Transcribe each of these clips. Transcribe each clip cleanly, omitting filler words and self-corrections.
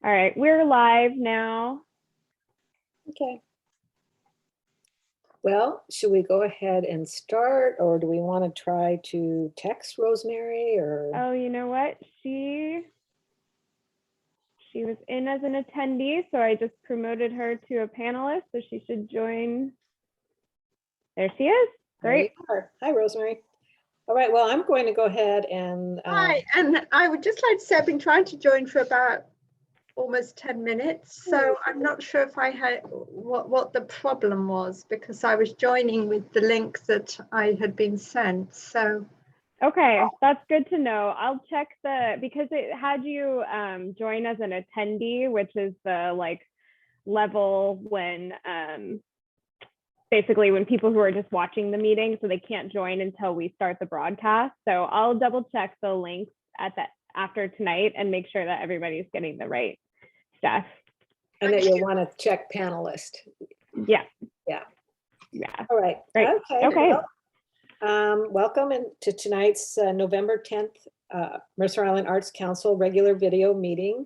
All right, we're live now. Okay. Well, should we go ahead and start, or do we want to try to text Rosemary or? Oh, you know what? She was in as an attendee, so I just promoted her to a panelist, so she should join. There she is. Great. Hi, Rosemary. All right, well, I'm going to go ahead and. Hi, and I would just like to say I've been trying to join for about almost 10 minutes, so I'm not sure if I had what the problem was, because I was joining with the link that I had been sent. So okay, that's good to know. I'll check because it had you join as an attendee, which is the level when basically when people who are just watching the meeting, so they can't join until we start the broadcast. So I'll double check the links after tonight and make sure that everybody's getting the right stuff. And that you'll want to check panelist. Yeah. Yeah. Yeah. All right. Great. Okay. Well, welcome to tonight's November 10th Mercer Island Arts Council regular video meeting.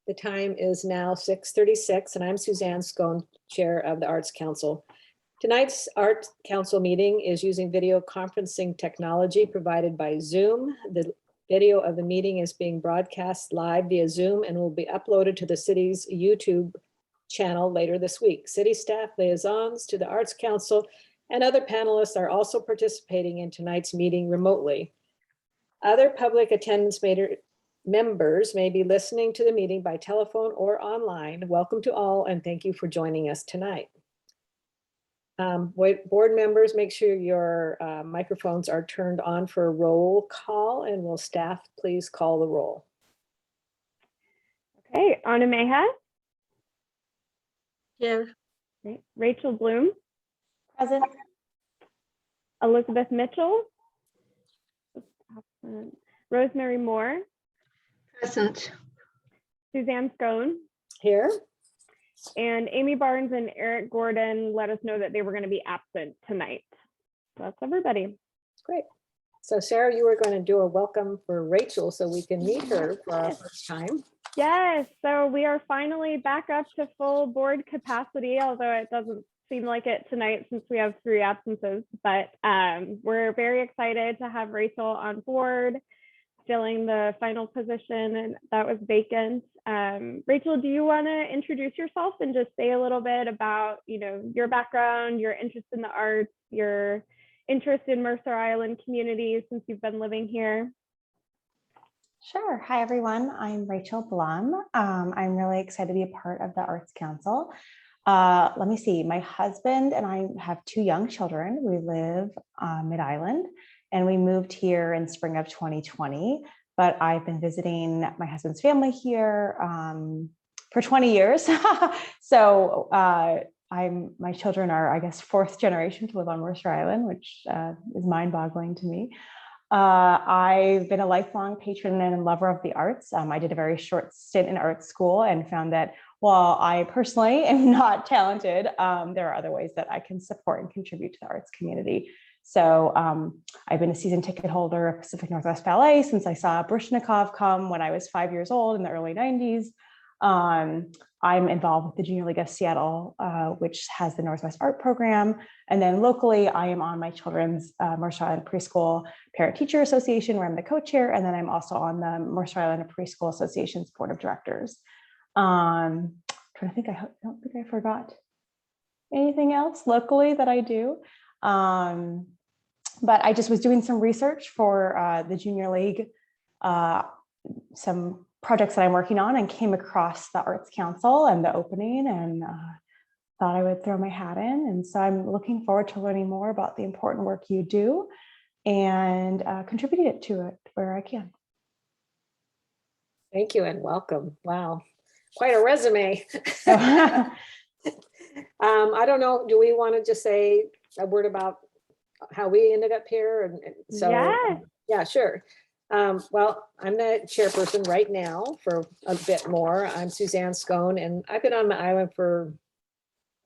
The time is now 6:36, and I'm Suzanne Scone, Chair of the Arts Council. Tonight's Arts Council meeting is using video conferencing technology provided by Zoom. The video of the meeting is being broadcast live via Zoom and will be uploaded to the city's YouTube channel later this week. City staff, liaisons to the Arts Council, and other panelists are also participating in tonight's meeting remotely. Other public attendance members may be listening to the meeting by telephone or online. Welcome to all, and thank you for joining us tonight. Board members, make sure your microphones are turned on for a roll call, and will staff please call the roll? Okay, Anna Meha. here. Okay. Rachel Bloom. Present. Elizabeth Mitchell. Rosemary Moore. Present. Suzanne Scone. Here. And Amy Barnes and Eric Gordon let us know that they were going to be absent tonight. So that's everybody. Great. So Sarah, you were going to do a welcome for Rachel so we can meet her for our first time. Yes, so we are finally back up to full board capacity, although it doesn't seem like it tonight since we have 3 absences, but we're very excited to have Rachel on board, filling the final position and that was vacant. Rachel, do you want to introduce yourself and just say a little bit about, your background, your interest in the arts, your interest in Mercer Island community since you've been living here? Sure. Hi, everyone. I'm Rachel Blum. I'm really excited to be a part of the Arts Council. Let me see. My husband and I have 2 young children. We live mid-island, and we moved here in spring of 2020. But I've been visiting my husband's family here for 20 years. So my children are, I guess, 4th generation to live on Mercer Island, which is mind-boggling to me. I've been a lifelong patron and lover of the arts. I did a very short stint in art school and found that while I personally am not talented, there are other ways that I can support and contribute to the arts community. So I've been a season ticket holder of Pacific Northwest Ballet since I saw Baryshnikov come when I was 5 years old in the early 90s. I'm involved with the Junior League of Seattle, which has the Northwest Art Program. And then locally, I am on my children's Mercer Island Preschool Parent Teacher Association, where I'm the co-chair. And then I'm also on the Mercer Island Preschool Association's Board of Directors. Trying to think, I don't think I forgot anything else locally that I do. But I just was doing some research for the Junior League, some projects that I'm working on, and came across the Arts Council and the opening, and thought I would throw my hat in. And so I'm looking forward to learning more about the important work you do and contributing to it where I can. Thank you and welcome. Wow, quite a resume. I don't know, do we want to just say a word about how we ended up here? And so, yeah, sure. Well, I'm the chairperson right now for a bit more. I'm Suzanne Scone, and I've been on my island for,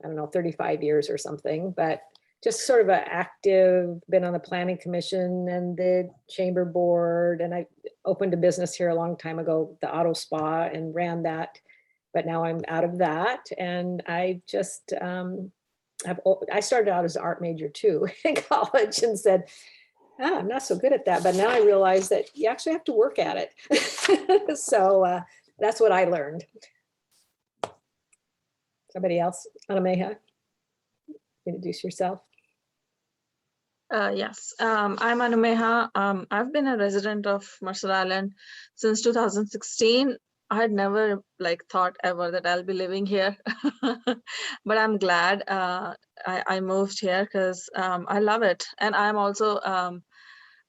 I don't know, 35 years or something, but just sort of an active, been on the planning commission and the chamber board, and I opened a business here a long time ago, the auto spa, and ran that but now I'm out of that. And I just, I started out as an art major too in college and said, I'm not so good at that. But now I realize that you actually have to work at it. So that's what I learned. Somebody else? Anna Meha, introduce yourself. Yes, I'm Anu Meha. I've been a resident of Mercer Island since 2016. I had never thought ever that I'll be living here, but I'm glad I moved here because I love it, and I'm also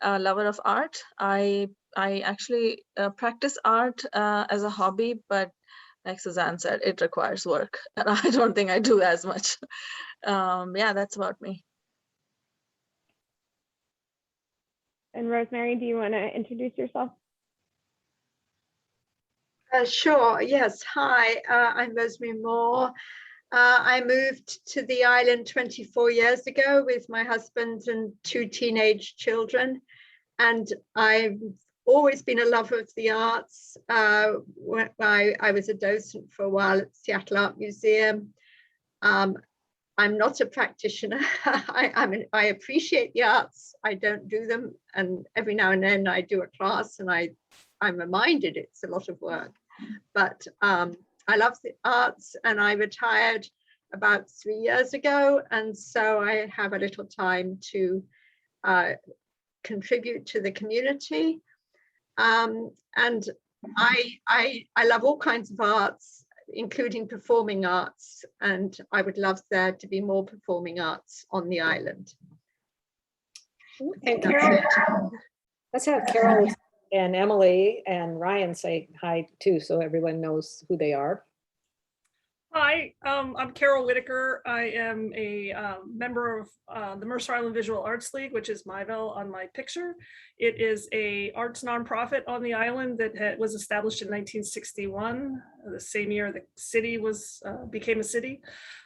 a lover of art. I actually practice art as a hobby, but like Suzanne said, it requires work, and I don't think I do as much. Yeah, that's about me. And Rosemary, do you want to introduce yourself? Sure, yes. Hi, I'm Rosemary Moore. I moved to the island 24 years ago with my husband and 2 teenage children. And I've always been a lover of the arts. I was a docent for a while at Seattle Art Museum. I'm not a practitioner. I appreciate the arts. I don't do them. And every now and then I do a class and I'm reminded it's a lot of work. But I love the arts, and I retired about 3 years ago. And so I have a little time to contribute to the community. And I love all kinds of arts, including performing arts, and I would love there to be more performing arts on the island. And Carol, let's have Carol and Emily and Ryan say hi too, so everyone knows who they are. Hi, I'm Carol Whitaker. I am a member of the Mercer Island Visual Arts League, which is Myville on my picture. It is a arts nonprofit on the island that was established in 1961, the same year the city became a city.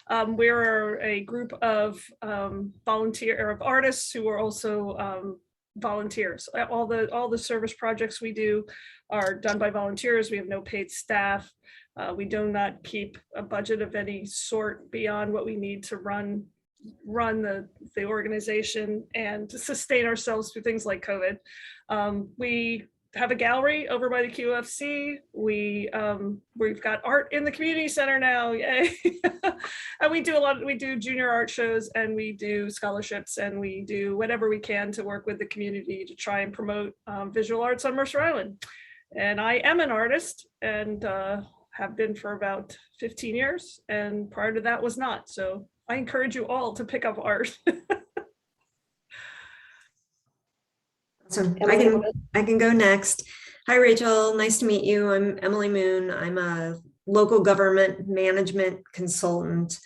We're a group of artists who are also volunteers. All the service projects we do are done by volunteers. We have no paid staff. We do not keep a budget of any sort beyond what we need to run the organization and to sustain ourselves through things like COVID. We have a gallery over by the QFC. We've got art in the community center now, yay! And we do junior art shows, and we do scholarships, and we do whatever we can to work with the community to try and promote visual arts on Mercer Island. And I am an artist, and have been for about 15 years, and prior to that was not. So I encourage you all to pick up art. Awesome. I can go next. Hi, Rachel. Nice to meet you. I'm Emily Moon. I'm a local government management consultant,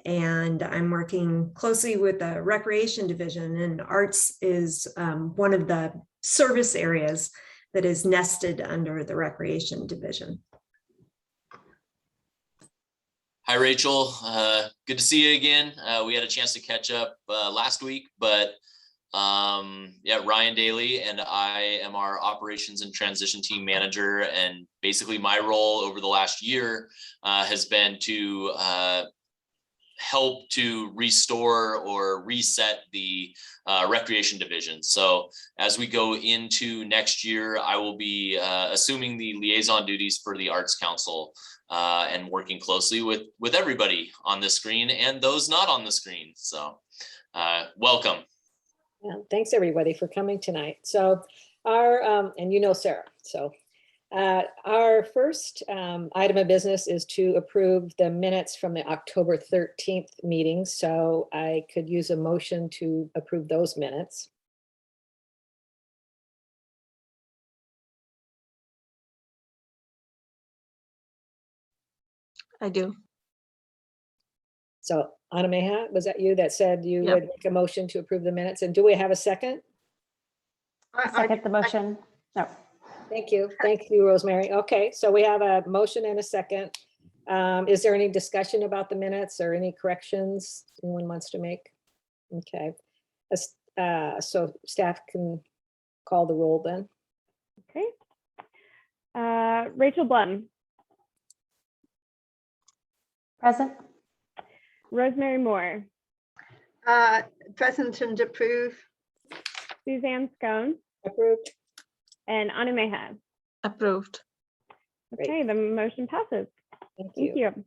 and I'm working closely with the recreation division, and arts is one of the service areas that is nested under the recreation division. Hi, Rachel. Good to see you again. We had a chance to catch up last week, but yeah, Ryan Daly and I am our operations and transition team manager. And basically my role over the last year has been to help to restore or reset the recreation division. So as we go into next year, I will be assuming the liaison duties for the Arts Council and working closely with everybody on the screen and those not on the screen. So welcome. Yeah, thanks everybody for coming tonight. So our, and you know Sarah, so our first item of business is to approve the minutes from the October 13th meeting. So I could use a motion to approve those minutes. I do. So Anna Meha, was that you that said you Yep. would make a motion to approve the minutes? And do we have a second? Second the motion. No. Thank you. Thank you, Rosemary. Okay, so we have a motion and a second. Is there any discussion about the minutes or any corrections anyone wants to make? Okay. So staff can call the roll then. Okay. Rachel Blum, Present. Rosemary Moore, Present and approve. Suzanne Scone, Approved. and Anna Meha. Approved. Great. Okay, the motion passes. Thank you. Thank you.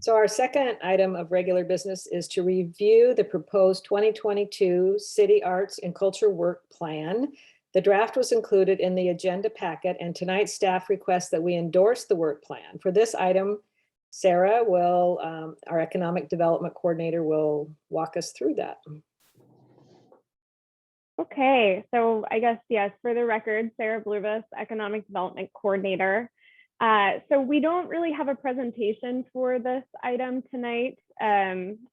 So our second item of regular business is to review the proposed 2022 City Arts and Culture Work Plan. The draft was included in the agenda packet, and tonight's staff requests that we endorse the work plan. For this item, Sarah will, our Economic Development Coordinator, will walk us through that. Okay, so I guess, yes, for the record, Sarah Bluvis, Economic Development Coordinator. So we don't really have a presentation for this item tonight.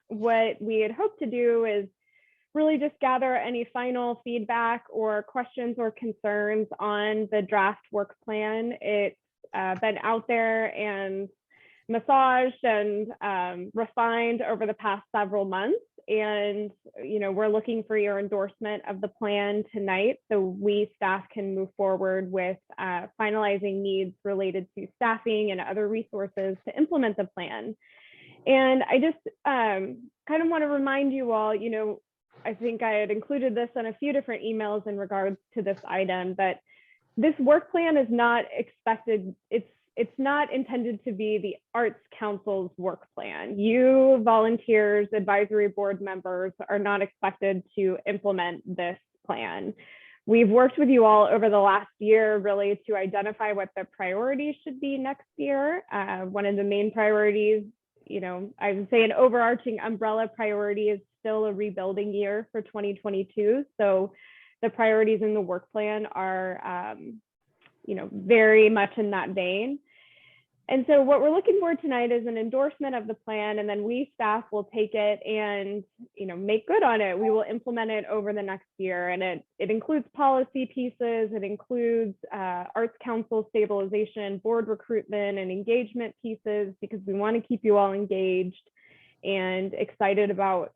What we had hoped to do is really just gather any final feedback or questions or concerns on the draft work plan. It's been out there and massaged and refined over the past several months. And, you know, we're looking for your endorsement of the plan tonight so we staff can move forward with finalizing needs related to staffing and other resources to implement the plan. And I just kind of want to remind you all, you know, I think I had included this in a few different emails in regards to this item, but this work plan is not expected, it's not intended to be the Arts Council's work plan. You volunteers, advisory board members are not expected to implement this plan. We've worked with you all over the last year really to identify what the priorities should be next year. One of the main priorities, you know, I would say an overarching umbrella priority is still a rebuilding year for 2022. So the priorities in the work plan are, you know, very much in that vein. And so what we're looking for tonight is an endorsement of the plan, and then we staff will take it and, you know, make good on it. We will implement it over the next year, and it includes policy pieces, it includes Arts Council stabilization, board recruitment, and engagement pieces, because we want to keep you all engaged and excited about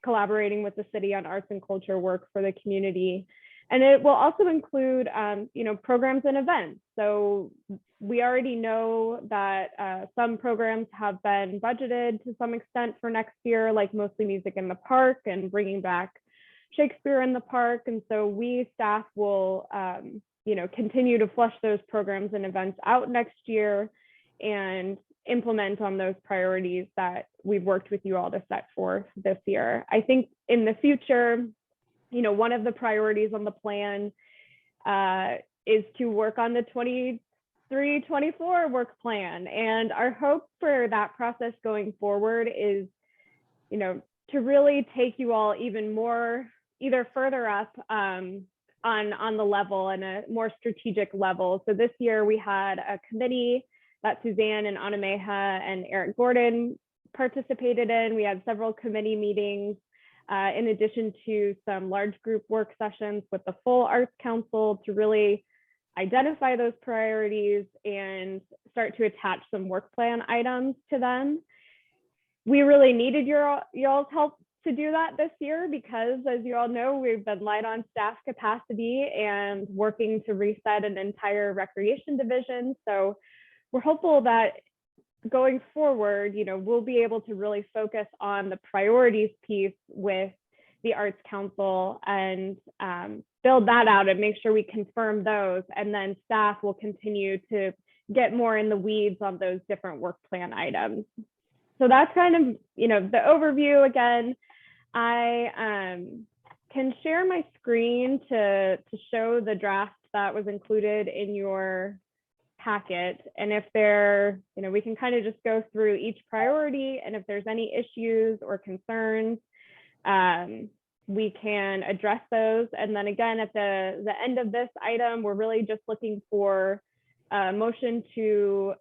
collaborating with the city on arts and culture work for the community. And it will also include, you know, programs and events. So we already know that some programs have been budgeted to some extent for next year, like Mostly Music in the Park and bringing back Shakespeare in the Park. And so we staff will, you know, continue to flush those programs and events out next year and implement on those priorities that we've worked with you all to set forth this year. I think in the future, you know, one of the priorities on the plan is to work on the 23-24 work plan. And our hope for that process going forward is, you know, to really take you all even more, either further up on the level and a more strategic level. So this year we had a committee that Suzanne and Anna Meha and Eric Gordon participated in. We had several committee meetings in addition to some large group work sessions with the full Arts Council to really identify those priorities and start to attach some work plan items to them. We really needed y'all's help to do that this year because, as you all know, we've been light on staff capacity and working to reset an entire recreation division. So we're hopeful that going forward, you know, we'll be able to really focus on the priorities piece with the Arts Council and build that out and make sure we confirm those. And then staff will continue to get more in the weeds on those different work plan items. So that's kind of, you know, the overview. Again, I can share my screen to show the draft that was included in your packet. And if there, you know, we can kind of just go through each priority, and if there's any issues or concerns, we can address those. And then again, at the end of this item, we're really just looking for a motion to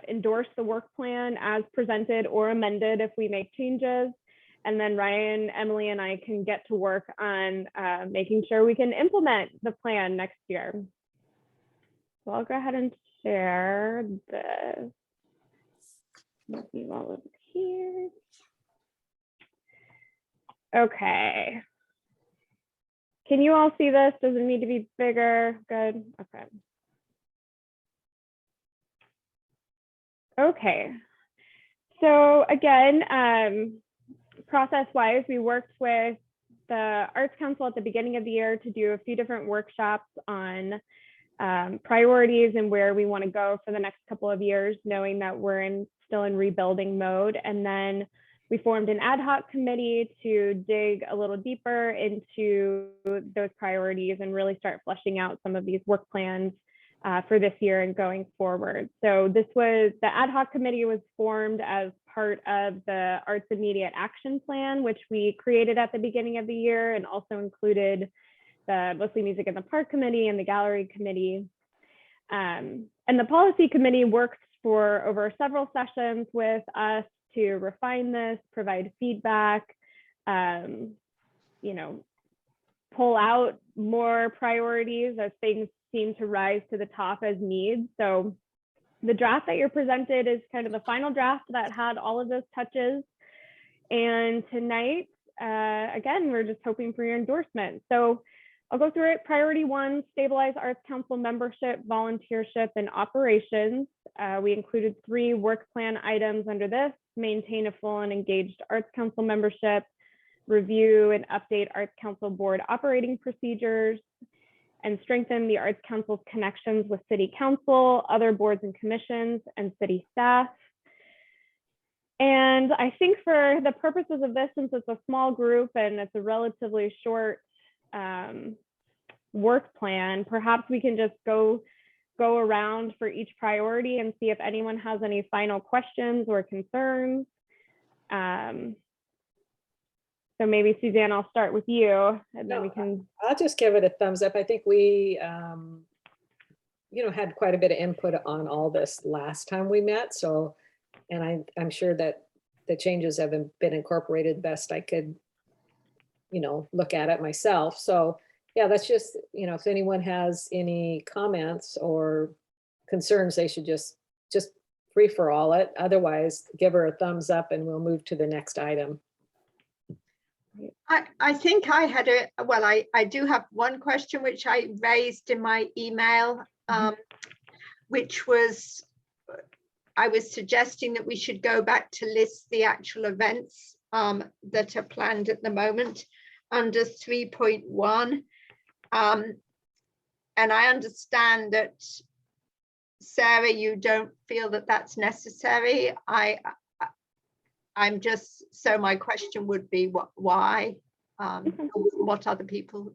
endorse the work plan as presented or amended if we make changes. And then Ryan, Emily, and I can get to work on making sure we can implement the plan next year. So I'll go ahead and share this. Move you all over here. Okay. Can you all see this? Does it need to be bigger? Good. Okay. So again, process-wise, we worked with the Arts Council at the beginning of the year to do a few different workshops on priorities and where we want to go for the next couple of years, knowing that we're still in rebuilding mode. And then we formed an ad hoc committee to dig a little deeper into those priorities and really start fleshing out some of these work plans for this year and going forward. So the ad hoc committee was formed as part of the Arts Immediate Action Plan, which we created at the beginning of the year, and also included the Mostly Music in the Park committee and the gallery committee. And the policy committee worked for over several sessions with us to refine this, provide feedback, pull out more priorities as things seem to rise to the top as needs. So the draft that you're presented is kind of the final draft that had all of those touches. And tonight, again, we're just hoping for your endorsement. So I'll go through it. Priority 1, stabilize Arts Council membership, volunteership, and operations. We included 3 work plan items under this: maintain a full and engaged Arts Council membership, review and update Arts Council board operating procedures, and strengthen the Arts Council's connections with City Council, other boards and commissions, and city staff. And I think for the purposes of this, since it's a small group and it's a relatively short work plan, perhaps we can just go around for each priority and see if anyone has any final questions or concerns. So maybe Suzanne, I'll start with you, and then we can. I'll just give it a thumbs up. I think we, had quite a bit of input on all this last time we met. So, and I'm sure that the changes have been incorporated best I could, look at it myself. So yeah, that's just, if anyone has any comments or concerns, they should just free for all it. Otherwise, give her a thumbs up and we'll move to the next item. I think I had I do have one question which I raised in my email, which was, I was suggesting that we should go back to list the actual events that are planned at the moment under 3.1. And I understand that, Sarah, you don't feel that that's necessary. I'm just, so my question would be why? What do other people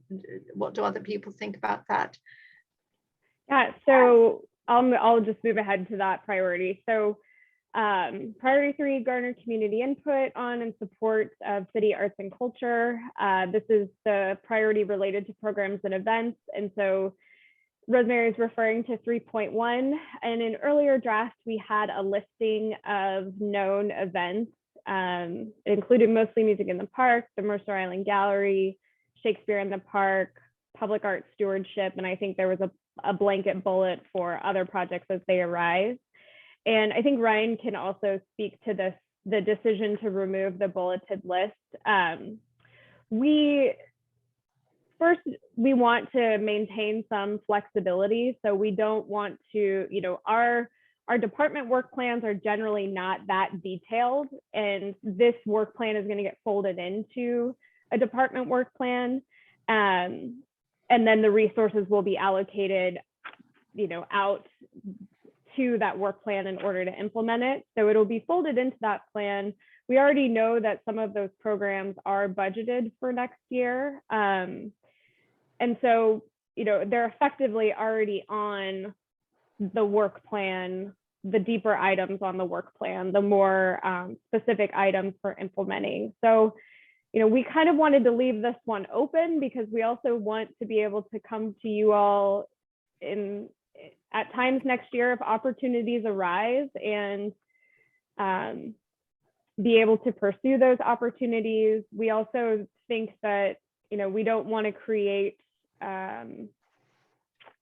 think about that? Yeah, so I'll just move ahead to that priority. So priority 3, garner community input on and support of city arts and culture. This is the priority related to programs and events. And so Rosemary is referring to 3.1. And in earlier drafts, we had a listing of known events. It included Mostly Music in the Park, the Mercer Island Gallery, Shakespeare in the Park, Public Art Stewardship, and I think there was a blanket bullet for other projects as they arise. And I think Ryan can also speak to the decision to remove the bulleted list. We want to maintain some flexibility, so we don't want to, our department work plans are generally not that detailed, and this work plan is going to get folded into a department work plan. And then the resources will be allocated, out to that work plan in order to implement it. So it'll be folded into that plan. We already know that some of those programs are budgeted for next year. And so, they're effectively already on the work plan, the deeper items on the work plan, the more specific items for implementing. So, we kind of wanted to leave this one open because we also want to be able to come to you all at times next year if opportunities arise, and be able to pursue those opportunities. We also think that, we don't want to create kind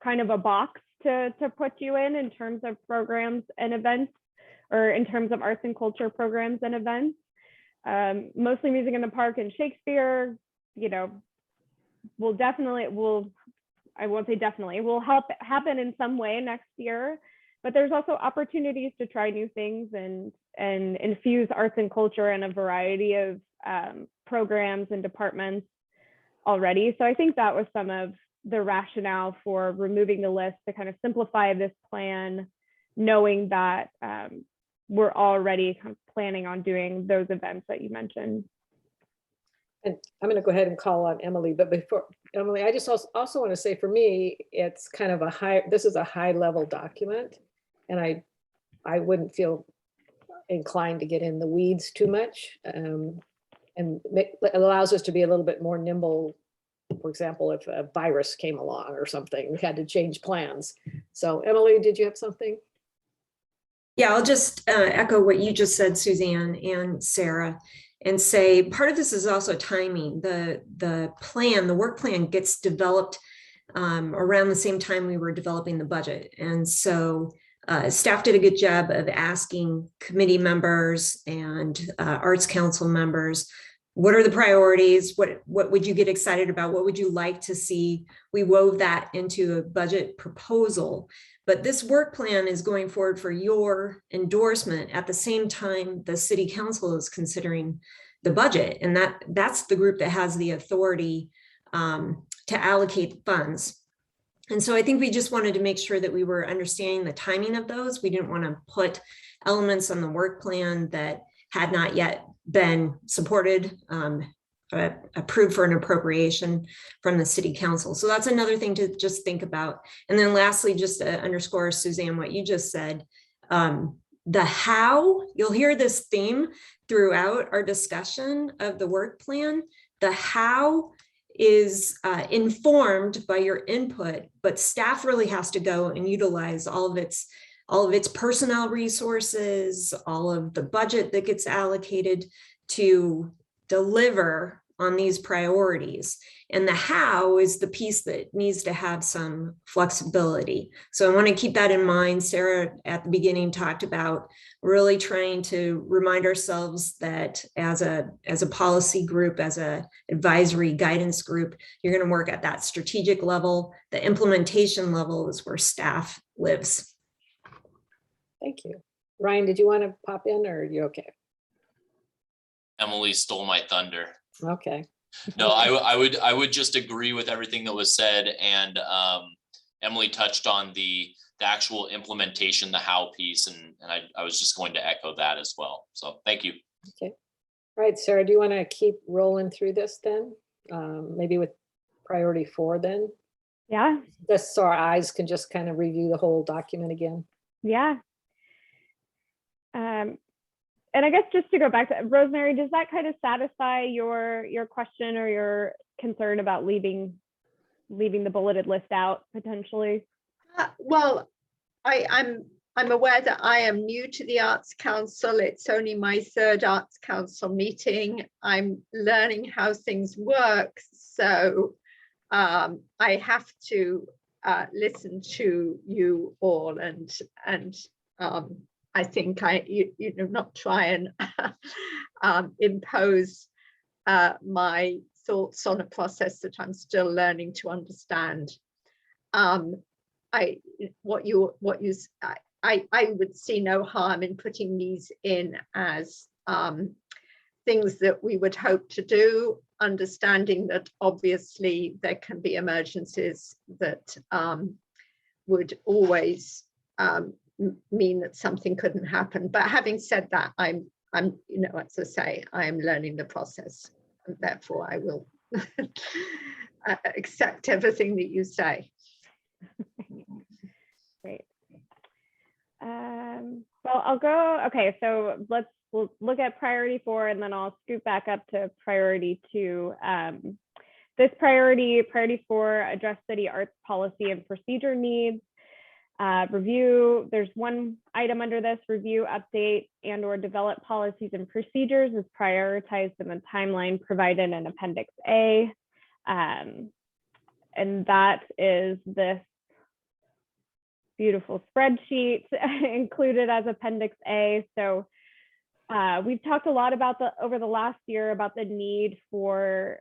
of a box to put you in terms of programs and events, or in terms of arts and culture programs and events. Mostly Music in the Park and Shakespeare, will happen in some way next year. but there's also opportunities to try new things and infuse arts and culture in a variety of programs and departments already. So I think that was some of the rationale for removing the list, to kind of simplify this plan, knowing that we're already kind of planning on doing those events that you mentioned. And I'm going to go ahead and call on Emily, but before Emily, I just also want to say, for me, it's kind of this is a high level document, and I wouldn't feel inclined to get in the weeds too much. And it allows us to be a little bit more nimble. For example, if a virus came along or something, we had to change plans. So Emily, did you have something? Yeah, I'll just echo what you just said, Suzanne and Sarah, and say part of this is also timing. The plan, the work plan gets developed around the same time we were developing the budget. And so staff did a good job of asking committee members and Arts Council members, what are the priorities? What would you get excited about? What would you like to see? We wove that into a budget proposal. But this work plan is going forward for your endorsement at the same time the city council is considering the budget. And that's the group that has the authority to allocate funds. And so I think we just wanted to make sure that we were understanding the timing of those. We didn't want to put elements on the work plan that had not yet been supported, approved for an appropriation from the city council. So that's another thing to just think about. And then lastly, just to underscore, Suzanne, what you just said, the how, you'll hear this theme throughout our discussion of the work plan. The how is informed by your input, but staff really has to go and utilize all of its personnel resources, all of the budget that gets allocated to deliver on these priorities. And the how is the piece that needs to have some flexibility. So I want to keep that in mind. Sarah at the beginning talked about really trying to remind ourselves that as a policy group, as a advisory guidance group, you're going to work at that strategic level. The implementation level is where staff lives. Thank you. Ryan, did you want to pop in, or are you okay? Emily stole my thunder. Okay. No, I would just agree with everything that was said, and Emily touched on the actual implementation, the how piece, and I was just going to echo that as well. So thank you. Okay. All right, Sarah, do you want to keep rolling through this then? Maybe with priority 4 then? Yeah. Just so our eyes can just kind of review the whole document again. Yeah. And I guess just to go back to Rosemary, does that kind of satisfy your question or your concern about leaving the bulleted list out potentially? Well, I'm aware that I am new to the Arts Council. It's only my 3rd Arts Council meeting. I'm learning how things work, so I have to listen to you all and I think not try and impose my thoughts on a process that I'm still learning to understand. I would see no harm in putting these in as things that we would hope to do, understanding that obviously there can be emergencies that would always mean that something couldn't happen. But having said that, I'm as I say, I am learning the process, and therefore I will accept everything that you say. Great. Well, I'll go. Okay, so we'll look at priority 4, and then I'll scoot back up to priority 2. This priority 4, address city arts policy and procedure needs. Review, there's one item under this: review, update, and or develop policies and procedures as prioritized in the timeline provided in Appendix A. And that is this beautiful spreadsheet included as Appendix A. So we've talked a lot about over the last year about the need for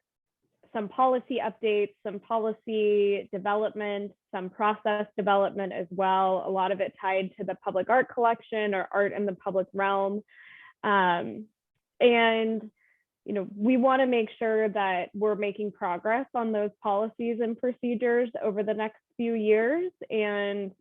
some policy updates, some policy development, some process development as well. A lot of it tied to the public art collection or art in the public realm. And, we want to make sure that we're making progress on those policies and procedures over the next few years. And,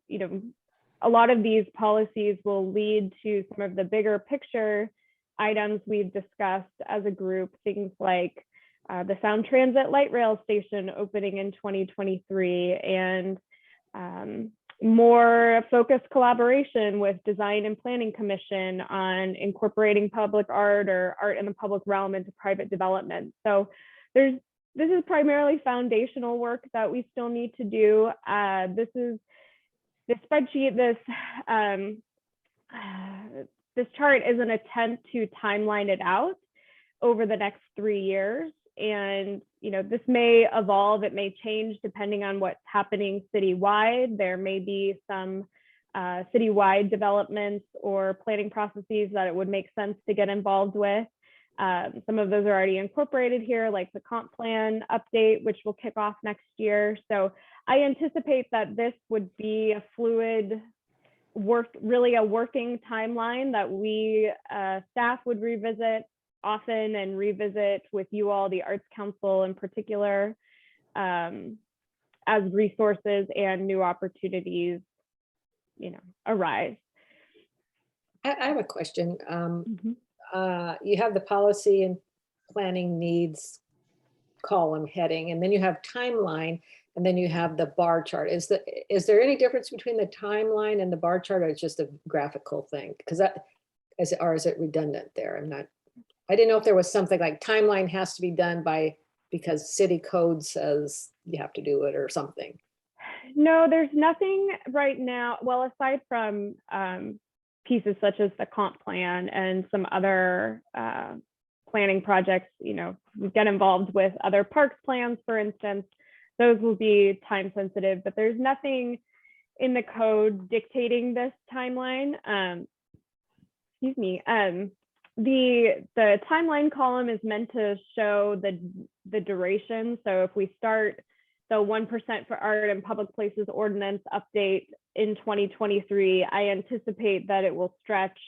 a lot of these policies will lead to some of the bigger picture items we've discussed as a group, things like the Sound Transit Light Rail Station opening in 2023, and more focused collaboration with Design and Planning Commission on incorporating public art or art in the public realm into private development. So this is primarily foundational work that we still need to do. This spreadsheet, this chart is an attempt to timeline it out over the next 3 years. And, this may evolve, it may change depending on what's happening citywide. There may be some citywide developments or planning processes that it would make sense to get involved with. Some of those are already incorporated here, like the comp plan update, which will kick off next year. So I anticipate that this would be a fluid really a working timeline that we staff would revisit often and revisit with you all, the Arts Council in particular, as resources and new opportunities, arise. I have a question. You have the policy and planning needs column heading, and then you have timeline, and then you have the bar chart. Is there any difference between the timeline and the bar chart, or it's just a graphical thing? Because is it redundant there? I didn't know if there was something like timeline has to be done because city code says you have to do it or something. No, there's nothing right now. Well, aside from pieces such as the comp plan and some other planning projects, we get involved with other parks plans, for instance. Those will be time sensitive, but there's nothing in the code dictating this timeline. Excuse me. The timeline column is meant to show the duration. So if we start the 1% for art and public places ordinance update in 2023, I anticipate that it will stretch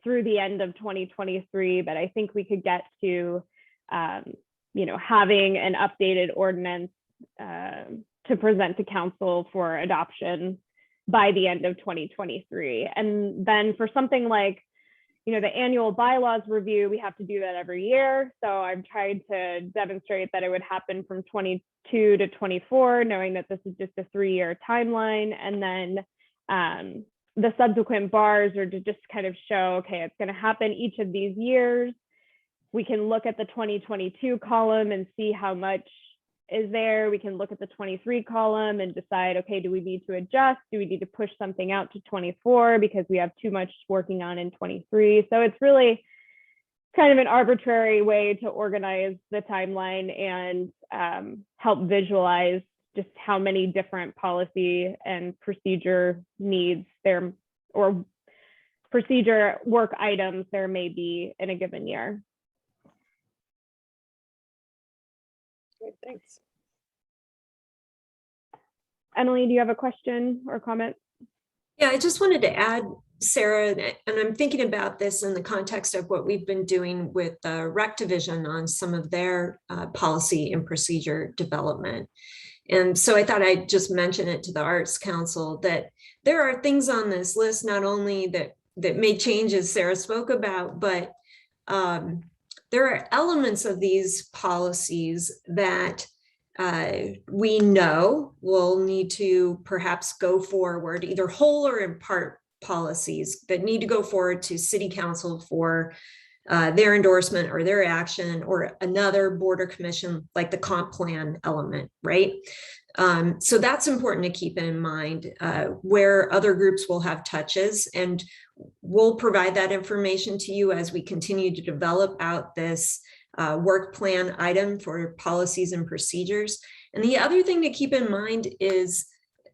through the end of 2023, but I think we could get to, having an updated ordinance to present to council for adoption by the end of 2023. And then for something like, the annual bylaws review, we have to do that every year. So I've tried to demonstrate that it would happen from 22 to 24, knowing that this is just a 3-year timeline. And then the subsequent bars are to just kind of show, okay, it's going to happen each of these years. We can look at the 2022 column and see how much is there. We can look at the 23 column and decide, okay, do we need to adjust? Do we need to push something out to 24 because we have too much working on in 23? So it's really kind of an arbitrary way to organize the timeline and help visualize just how many different policy and procedure needs there, or procedure work items there may be in a given year. Great, thanks. Emily, do you have a question or comment? Yeah, I just wanted to add, Sarah, and I'm thinking about this in the context of what we've been doing with the rec division on some of their policy and procedure development. And so I thought I'd just mention it to the Arts Council that there are things on this list, not only that may change as Sarah spoke about, but there are elements of these policies that we know will need to perhaps go forward, either whole or in part policies that need to go forward to City Council for their endorsement or their action, or another board or commission like the comp plan element, right? So that's important to keep in mind, where other groups will have touches, and we'll provide that information to you as we continue to develop out this work plan item for policies and procedures. And the other thing to keep in mind is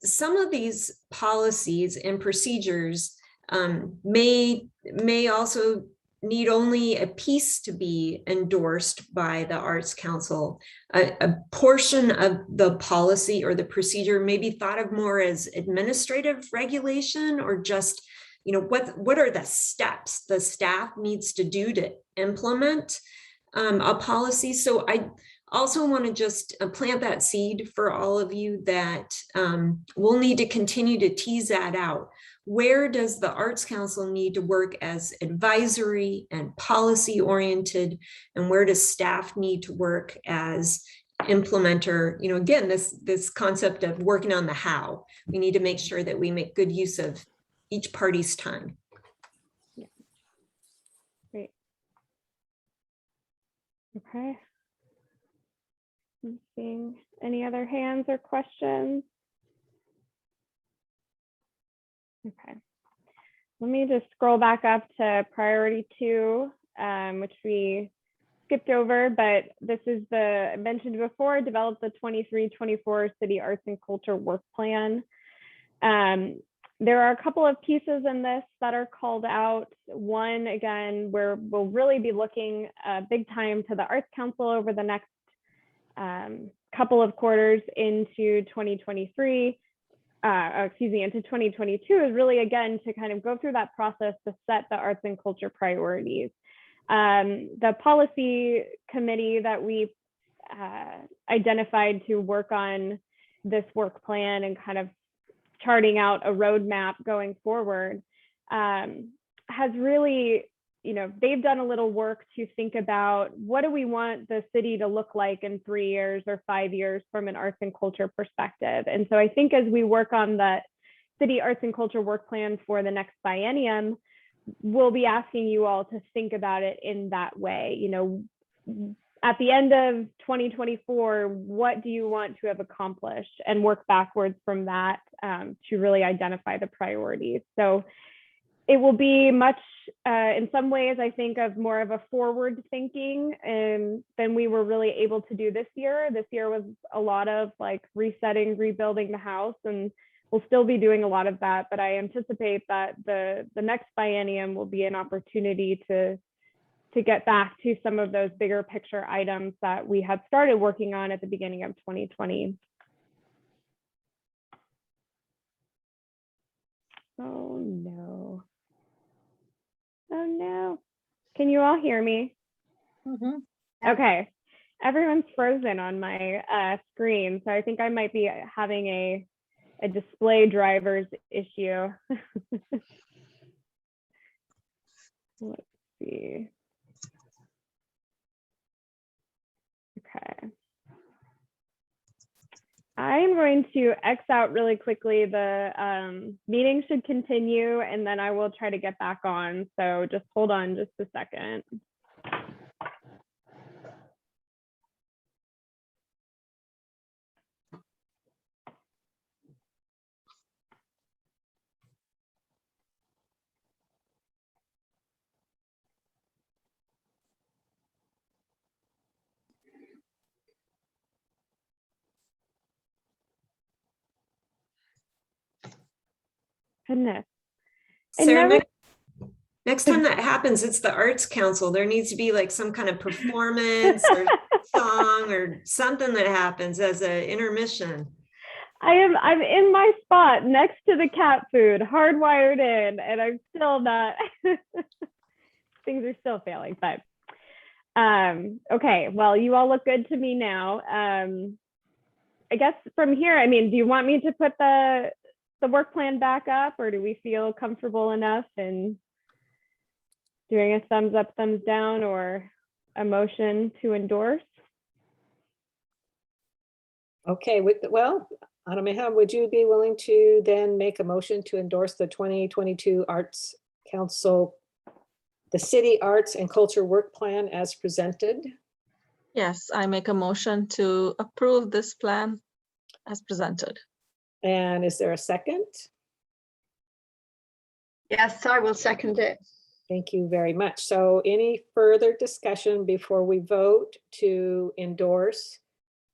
some of these policies and procedures may also need only a piece to be endorsed by the Arts Council. A portion of the policy or the procedure may be thought of more as administrative regulation, or just, you know, what are the steps the staff needs to do to implement a policy. So I also want to just plant that seed for all of you that we'll need to continue to tease that out. Where does the Arts Council need to work as advisory and policy oriented, and where does staff need to work as implementer? You know, again, this concept of working on the how. We need to make sure that we make good use of each party's time. Yeah. Great. Okay. I'm seeing any other hands or questions? Okay. Let me just scroll back up to priority 2, which we skipped over, but this is I mentioned before, develop the 23-24 City Arts and Culture Work Plan. There are a couple of pieces in this that are called out. One, again, where we'll really be looking big time to the Arts Council over the next couple of quarters into 2023, into 2022, is really, again, to kind of go through that process to set the arts and culture priorities. The policy committee that we identified to work on this work plan and kind of charting out a roadmap going forward has really, you know, they've done a little work to think about what do we want the city to look like in 3 years or 5 years from an arts and culture perspective. And so I think as we work on that city arts and culture work plan for the next biennium, we'll be asking you all to think about it in that way. You know, at the end of 2024, what do you want to have accomplished, and work backwards from that to really identify the priorities. So it will be much, in some ways, I think, of more of a forward thinking than we were really able to do this year. This year was a lot of like resetting, rebuilding the house, and we'll still be doing a lot of that. But I anticipate that the next biennium will be an opportunity to get back to some of those bigger picture items that we had started working on at the beginning of 2020. Oh no. Oh no. Can you all hear me? Mm-hmm. Okay. Everyone's frozen on my screen, so I think I might be having a display drivers issue. Let's see. Okay. I'm going to X out really quickly. The meeting should continue, and then I will try to get back on. So just hold on just a second. Goodness. Sarah, next time that happens, it's the Arts Council. There needs to be like some kind of performance or song or something that happens as an intermission. I'm in my spot next to the cat food, hardwired in, and I'm still not, things are still failing, but okay, well, you all look good to me now. I guess from here, I mean, do you want me to put the work plan back up, or do we feel comfortable enough in doing a thumbs up, thumbs down, or a motion to endorse? Okay, well, Anna-Meha, would you be willing to then make a motion to endorse the 2022 Arts Council, the City Arts and Culture Work Plan as presented? Yes, I make a motion to approve this plan as presented. And is there a second? Yes, I will second it. Thank you very much. So any further discussion before we vote to endorse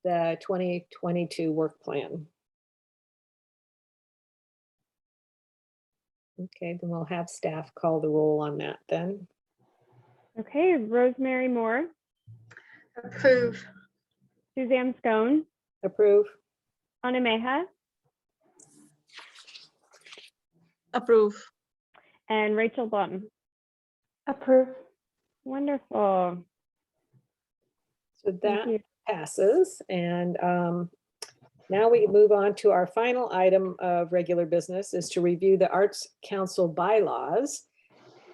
the 2022 work plan? Okay, then we'll have staff call the roll on that then. Okay, Rosemary Moore, Approve. Suzanne Scone, Approve. Anna Meha, Approve. and Rachel Blum. Approve. Wonderful. So Thank that you. passes. And now we move on to our final item of regular business is to review the Arts Council bylaws.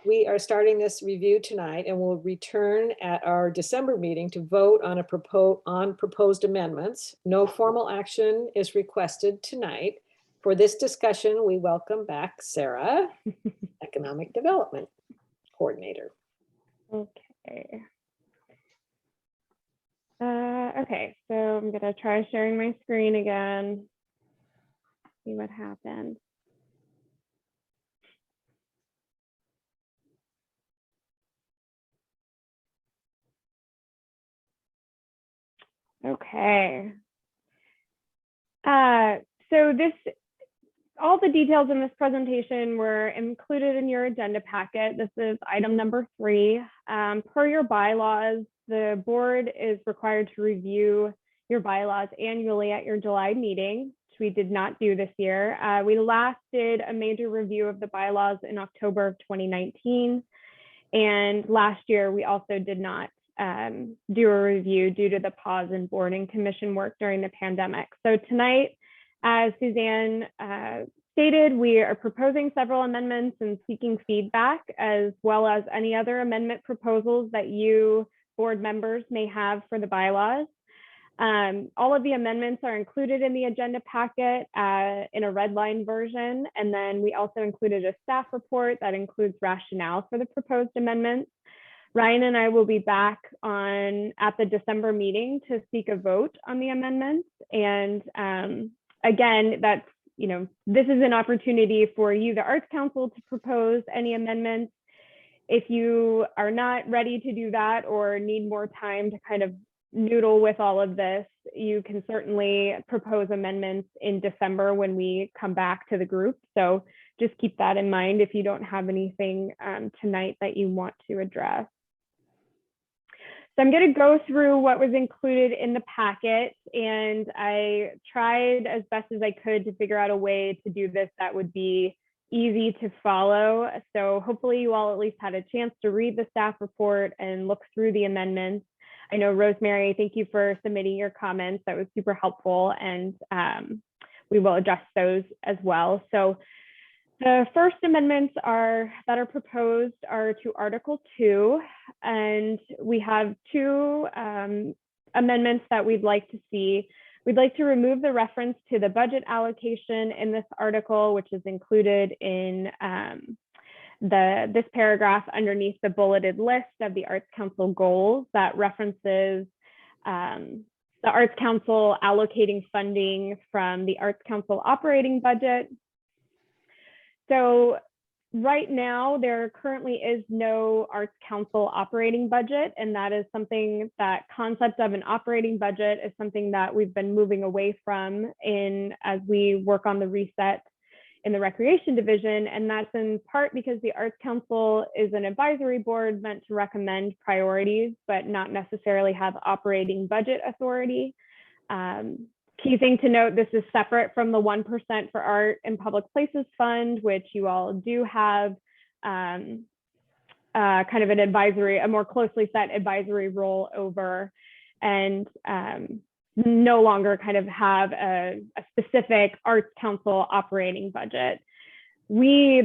We are starting this review tonight and will return at our December meeting to vote on proposed amendments. No formal action is requested tonight. For this discussion, we welcome back Sarah, Economic Development Coordinator. Okay. Okay, so I'm gonna try sharing my screen again. See what happens. Okay. So all the details in this presentation were included in your agenda packet. This is item number 3. Per your bylaws, the board is required to review your bylaws annually at your July meeting, which we did not do this year. We last did a major review of the bylaws in October of 2019. And last year, we also did not do a review due to the pause in board and commission work during the pandemic. So tonight, as Suzanne stated, we are proposing several amendments and seeking feedback, as well as any other amendment proposals that you board members may have for the bylaws. All of the amendments are included in the agenda packet in a red line version. And then we also included a staff report that includes rationale for the proposed amendments. Ryan and I will be back at the December meeting to seek a vote on the amendments. And again, this is an opportunity for you, the Arts Council, to propose any amendments. If you are not ready to do that or need more time to kind of noodle with all of this, you can certainly propose amendments in December when we come back to the group. So just keep that in mind if you don't have anything tonight that you want to address. So I'm going to go through what was included in the packet, and I tried as best as I could to figure out a way to do this that would be easy to follow. So hopefully you all at least had a chance to read the staff report and look through the amendments. I know, Rosemary, thank you for submitting your comments. That was super helpful, and we will address those as well. So the first amendments that are proposed are to Article 2, and we have 2 amendments that we'd like to see. We'd like to remove the reference to the budget allocation in this article, which is included in this paragraph underneath the bulleted list of the Arts Council goals that references the Arts Council allocating funding from the Arts Council operating budget. So right now, there currently is no Arts Council operating budget, and that concept of an operating budget is something that we've been moving away from as we work on the reset in the Recreation Division. And that's in part because the Arts Council is an advisory board meant to recommend priorities, but not necessarily have operating budget authority. Key thing to note, this is separate from the 1% for Art and Public Places Fund, which you all do have kind of an advisory, a more closely set advisory role over, and no longer kind of have a specific Arts Council operating budget. We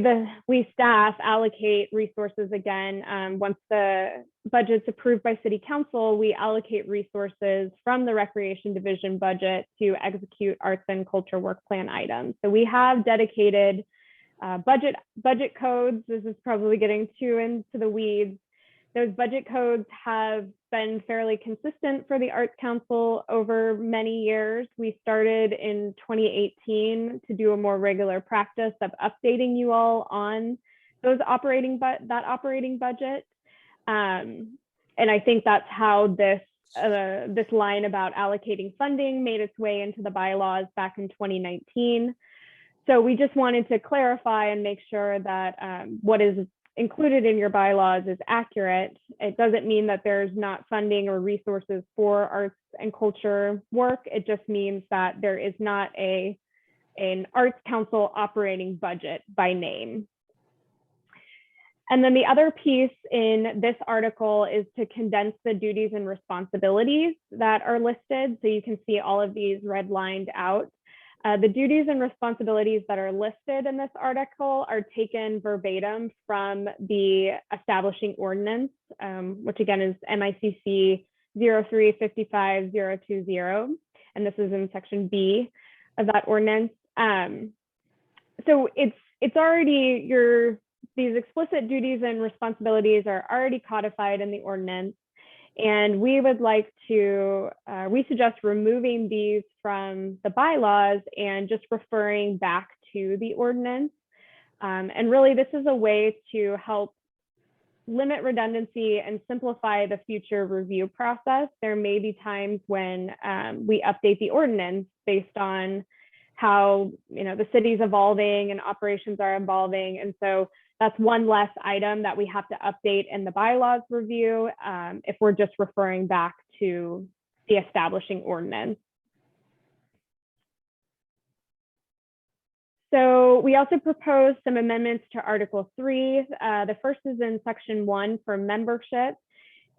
staff allocate resources again. Once the budget's approved by City Council, we allocate resources from the Recreation Division budget to execute arts and culture work plan items. So we have dedicated budget codes. This is probably getting too into the weeds. Those budget codes have been fairly consistent for the Arts Council over many years. We started in 2018 to do a more regular practice of updating you all on those that operating budget. And I think that's how this line about allocating funding made its way into the bylaws back in 2019. So we just wanted to clarify and make sure that what is included in your bylaws is accurate. It doesn't mean that there's not funding or resources for arts and culture work. It just means that there is not an Arts Council operating budget by name. And then the other piece in this article is to condense the duties and responsibilities that are listed. So you can see all of these redlined out. The duties and responsibilities that are listed in this article are taken verbatim from the establishing ordinance, which again is MICC 0355020. And this is in section B of that ordinance. So it's already these explicit duties and responsibilities are already codified in the ordinance. And we would like to, we suggest removing these from the bylaws and just referring back to the ordinance. And really, this is a way to help limit redundancy and simplify the future review process. There may be times when we update the ordinance based on how the city's evolving and operations are evolving. And so that's one less item that we have to update in the bylaws review if we're just referring back to the establishing ordinance. So we also proposed some amendments to Article 3. The first is in Section 1 for membership.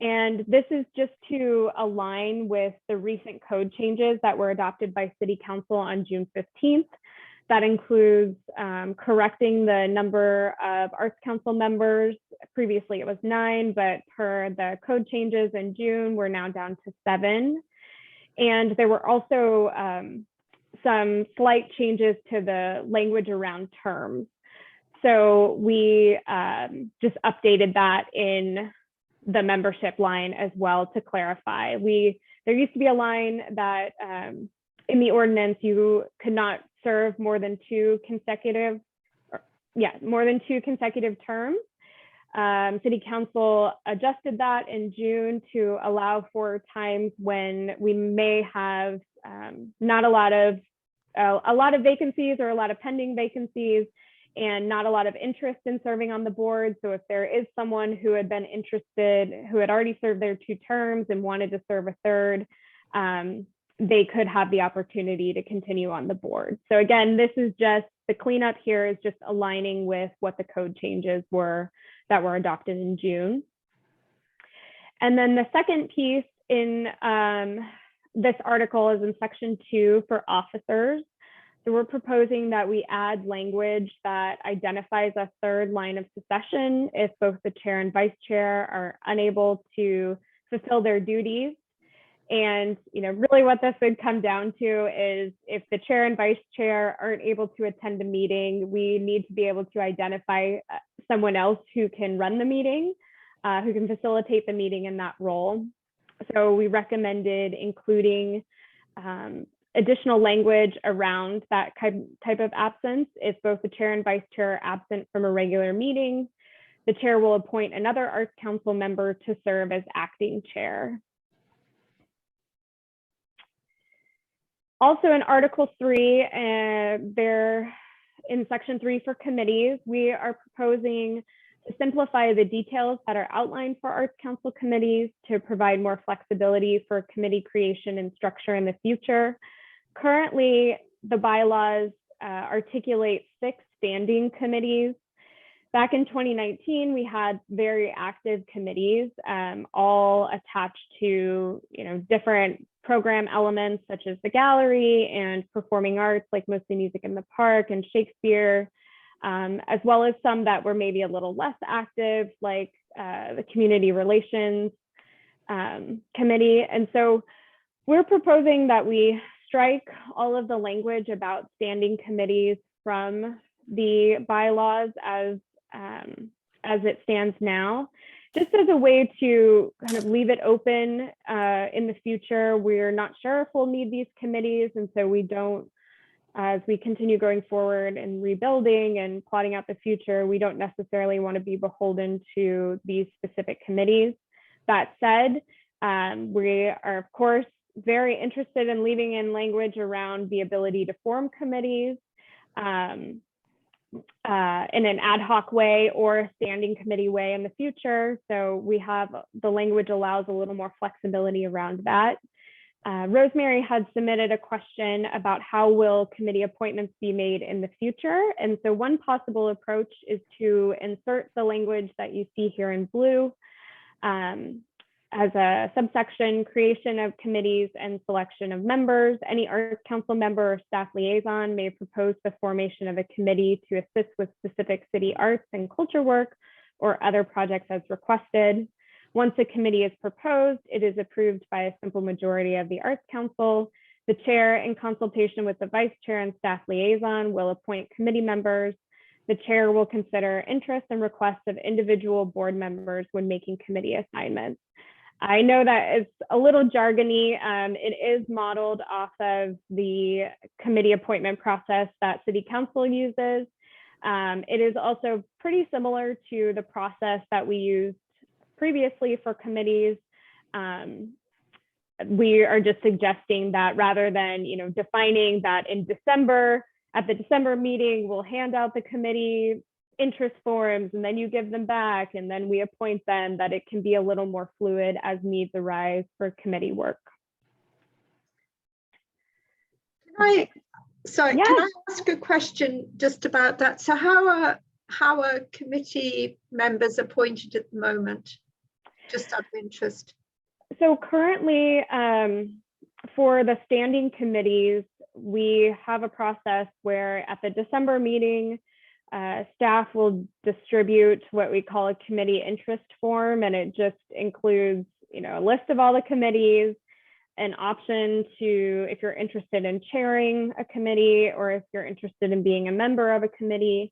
And this is just to align with the recent code changes that were adopted by City Council on June 15th. That includes correcting the number of Arts Council members. Previously it was 9, but per the code changes in June, we're now down to 7. And there were also some slight changes to the language around terms. So we just updated that in the membership line as well to clarify. There used to be a line that in the ordinance, you could not serve more than two consecutive terms. City Council adjusted that in June to allow for times when we may have not a lot of vacancies or a lot of pending vacancies and not a lot of interest in serving on the board. So if there is someone who had been interested, who had already served their 2 terms and wanted to serve a third, they could have the opportunity to continue on the board. So again, this is just the cleanup here is just aligning with what the code changes were that were adopted in June. And then the second piece in this article is in Section 2 for officers. So we're proposing that we add language that identifies a third line of succession if both the chair and vice chair are unable to fulfill their duties. And really what this would come down to is if the chair and vice chair aren't able to attend a meeting, we need to be able to identify someone else who can run the meeting, who can facilitate the meeting in that role. So we recommended including additional language around that type of absence. If both the chair and vice chair are absent from a regular meeting, the chair will appoint another Arts Council member to serve as acting chair. Also in Article 3, there in Section 3 for committees, we are proposing to simplify the details that are outlined for Arts Council committees to provide more flexibility for committee creation and structure in the future. Currently, the bylaws articulate 6 standing committees. Back in 2019, we had very active committees, all attached to different program elements such as the gallery and performing arts like Mostly Music in the Park and Shakespeare, as well as some that were maybe a little less active like the Community Relations Committee. And so we're proposing that we strike all of the language about standing committees from the bylaws as it stands now, just as a way to kind of leave it open in the future. We're not sure if we'll need these committees, and so we don't, as we continue going forward and rebuilding and plotting out the future, we don't necessarily want to be beholden to these specific committees. That said, we are of course very interested in leaving in language around the ability to form committees. in an ad hoc way or a standing committee way in the future. So we have, the language allows a little more flexibility around that. Rosemary had submitted a question about how will committee appointments be made in the future. And so one possible approach is to insert the language that you see here in blue as a subsection: creation of committees and selection of members. Any Arts Council member or staff liaison may propose the formation of a committee to assist with specific city arts and culture work or other projects as requested. Once a committee is proposed, it is approved by a simple majority of the Arts Council. The chair, in consultation with the vice chair and staff liaison, will appoint committee members. The chair will consider interests and requests of individual board members when making committee assignments. I know that it's a little jargony. It is modeled off of the committee appointment process that City Council uses. It is also pretty similar to the process that we used previously for committees. We are just suggesting that rather than defining that in December, at the December meeting, we'll hand out the committee interest forms and then you give them back and then we appoint them, that it can be a little more fluid as needs arise for committee work. Can Yeah. I ask a question just about that? So how are committee members appointed at the moment? Just out of interest. So currently, for the standing committees, we have a process where at the December meeting, staff will distribute what we call a committee interest form, and it just includes, a list of all the committees, an option to, if you're interested in chairing a committee or if you're interested in being a member of a committee.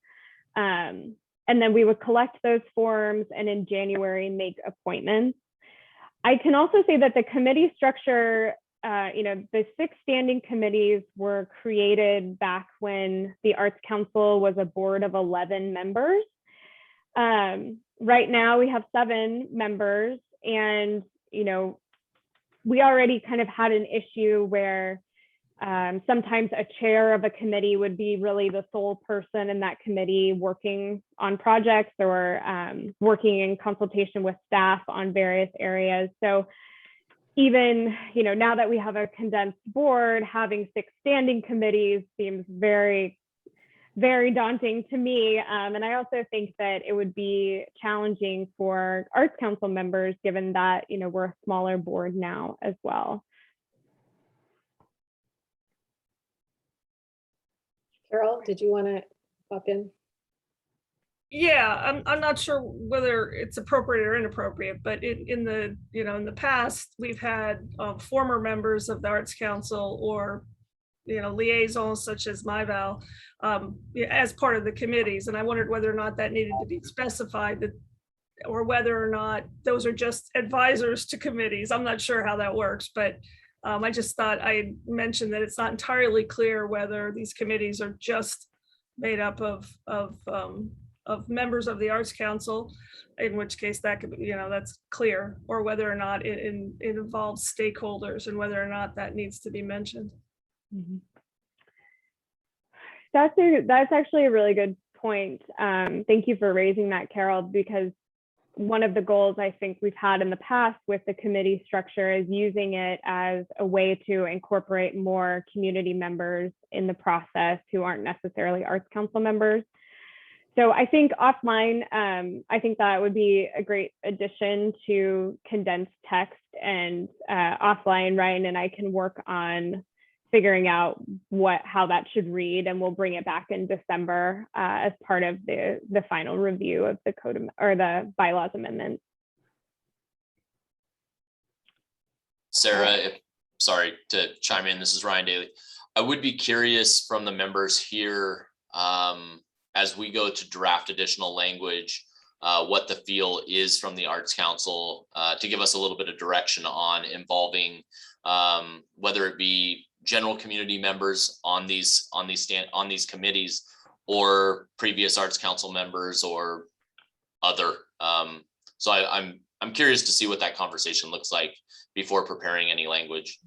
And then we would collect those forms and in January make appointments. I can also say that the committee structure, the 6 standing committees were created back when the Arts Council was a board of 11 members. Right now we have 7 members, and we already kind of had an issue where sometimes a chair of a committee would be really the sole person in that committee working on projects or working in consultation with staff on various areas. So even, now that we have a condensed board, having 6 standing committees seems very, very daunting to me. And I also think that it would be challenging for Arts Council members, given that, we're a smaller board now as well. Carol, did you want to pop in? Yeah, I'm not sure whether it's appropriate or inappropriate, but in the past, we've had former members of the Arts Council or liaisons such as Myval as part of the committees, and I wondered whether or not that needed to be specified, or whether or not those are just advisors to committees. I'm not sure how that works, but I just thought I'd mention that it's not entirely clear whether these committees are just made up of members of the Arts Council, in which case that could be, that's clear, or whether or not it involves stakeholders and whether or not that needs to be mentioned. Mm-hmm. That's actually a really good point. Thank you for raising that, Carol, because one of the goals I think we've had in the past with the committee structure is using it as a way to incorporate more community members in the process who aren't necessarily Arts Council members. So I think offline, I think that would be a great addition to condensed text, and offline, Ryan and I can work on figuring out how that should read, and we'll bring it back in December as part of the final review of the code or the bylaws amendment. Sarah, sorry to chime in. This is Ryan Daly. I would be curious from the members here, as we go to draft additional language, what the feel is from the Arts Council to give us a little bit of direction on involving whether it be general community members on these committees, or previous Arts Council members, or other. So I'm curious to see what that conversation looks like before preparing any language.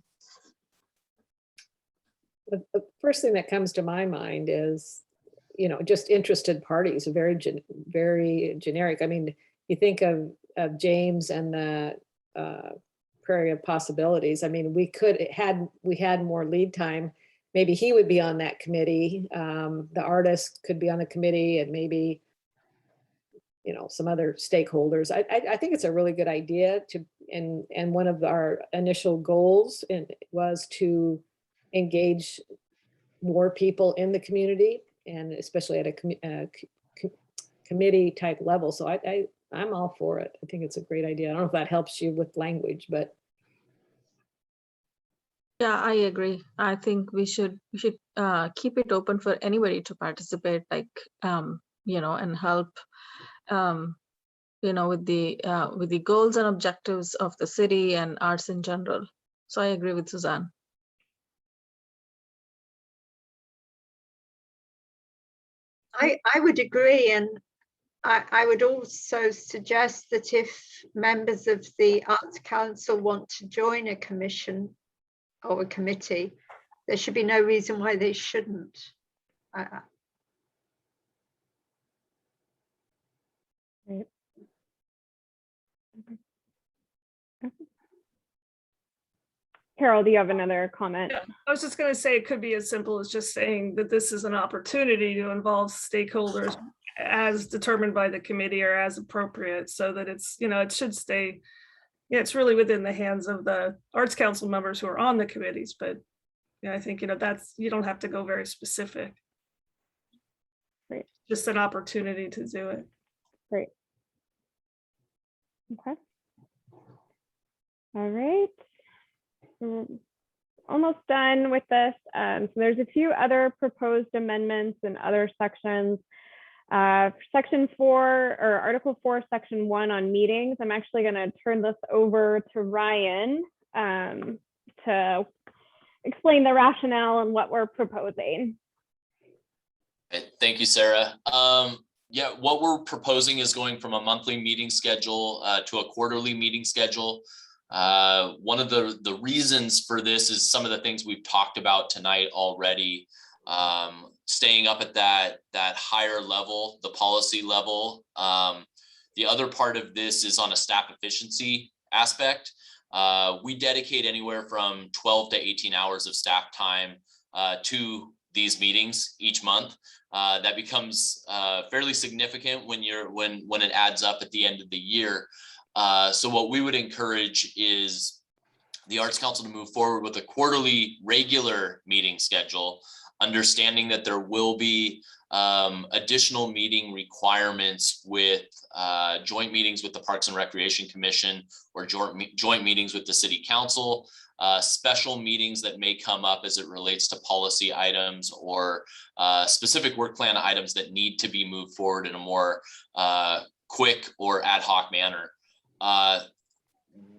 The first thing that comes to my mind is, just interested parties, very generic. I mean, you think of James and the Prairie of Possibilities. I mean, we had more lead time. Maybe he would be on that committee. The artist could be on the committee, and maybe, some other stakeholders. I think it's a really good idea and one of our initial goals was to engage more people in the community, and especially at a committee type level. So I'm all for it. I think it's a great idea. I don't know if that helps you with language, but. Yeah, I agree. I think we should keep it open for anybody to participate, like, and help, with the goals and objectives of the city and arts in general. So I agree with Suzanne. I would agree, and I would also suggest that if members of the Arts Council want to join a commission or a committee, there should be no reason why they shouldn't. Right. Carol, do you have another comment? Yeah, I was just going to say it could be as simple as just saying that this is an opportunity to involve stakeholders as determined by the committee or as appropriate, so that it's, it should stay, it's really within the hands of the Arts Council members who are on the committees. But I think, that's, you don't have to go very specific. Right. Just an opportunity to do it. Great. Okay. All right. We're almost done with this. So there's a few other proposed amendments in other sections. Section 4 or Article 4, Section 1 on meetings. I'm actually going to turn this over to Ryan to explain the rationale and what we're proposing. Thank you, Sarah. Yeah, what we're proposing is going from a monthly meeting schedule to a quarterly meeting schedule. One of the reasons for this is some of the things we've talked about tonight already. Staying up at that higher level, the policy level. The other part of this is on a staff efficiency aspect. We dedicate anywhere from 12 to 18 hours of staff time to these meetings each month. That becomes fairly significant when it adds up at the end of the year. So what we would encourage is the Arts Council to move forward with a quarterly regular meeting schedule, understanding that there will be additional meeting requirements with joint meetings with the Parks and Recreation Commission or joint meetings with the City Council, special meetings that may come up as it relates to policy items or specific work plan items that need to be moved forward in a more quick or ad hoc manner.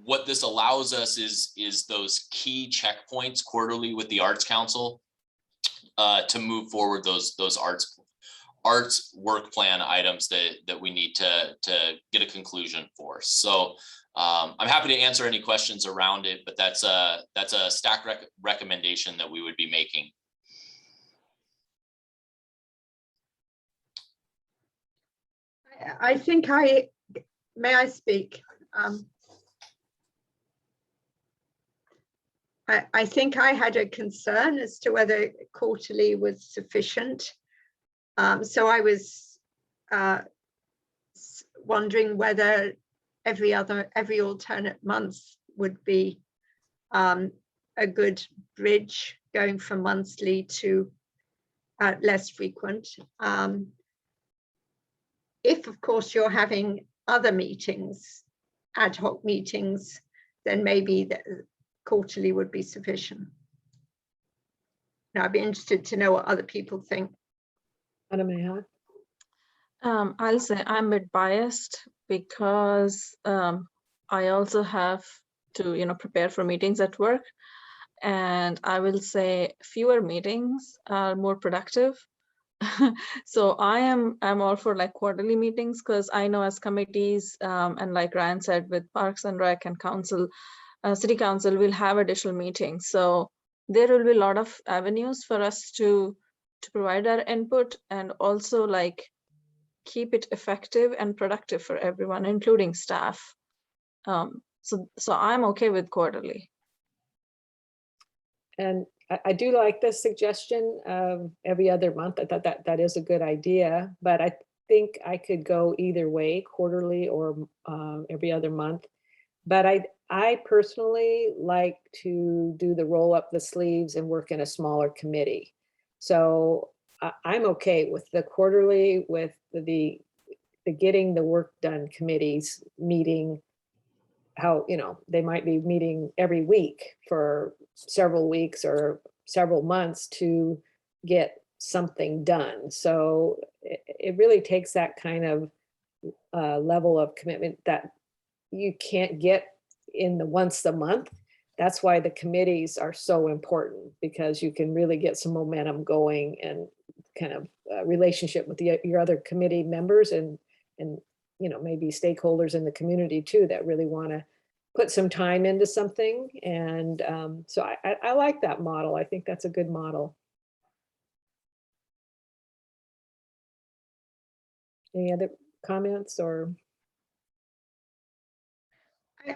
What this allows us is those key checkpoints quarterly with the Arts Council to move forward those arts work plan items that we need to get a conclusion for. So I'm happy to answer any questions around it, but that's a staff recommendation that we would be making. I think may I speak? I think I had a concern as to whether quarterly was sufficient. So I was wondering whether every alternate month would be a good bridge going from monthly to less frequent. If, of course, you're having other meetings, ad hoc meetings, then maybe the quarterly would be sufficient. Now, I'd be interested to know what other people think. I'll say I'm a bit biased because I also have to, prepare for meetings at work, and I will say fewer meetings are more productive. So I'm all for like quarterly meetings, because I know as committees and like Ryan said, with Parks and Rec and Council, City Council will have additional meetings. So there will be a lot of avenues for us to to provide our input and also like keep it effective and productive for everyone, including staff. So I'm okay with quarterly. And I do like the suggestion of every other month. I thought that is a good idea, but I think I could go either way, quarterly or every other month. But I personally like to do the roll up the sleeves and work in a smaller committee. So I'm okay with the quarterly, with the getting the work done committees meeting, how, they might be meeting every week for several weeks or several months to get something done. So it really takes that kind of level of commitment that you can't get in the once a month. That's why the committees are so important, because you can really get some momentum going and kind of relationship with your other committee members and maybe stakeholders in the community too, that really want to put some time into something. And so I like that model. I think that's a good model. Any other comments or?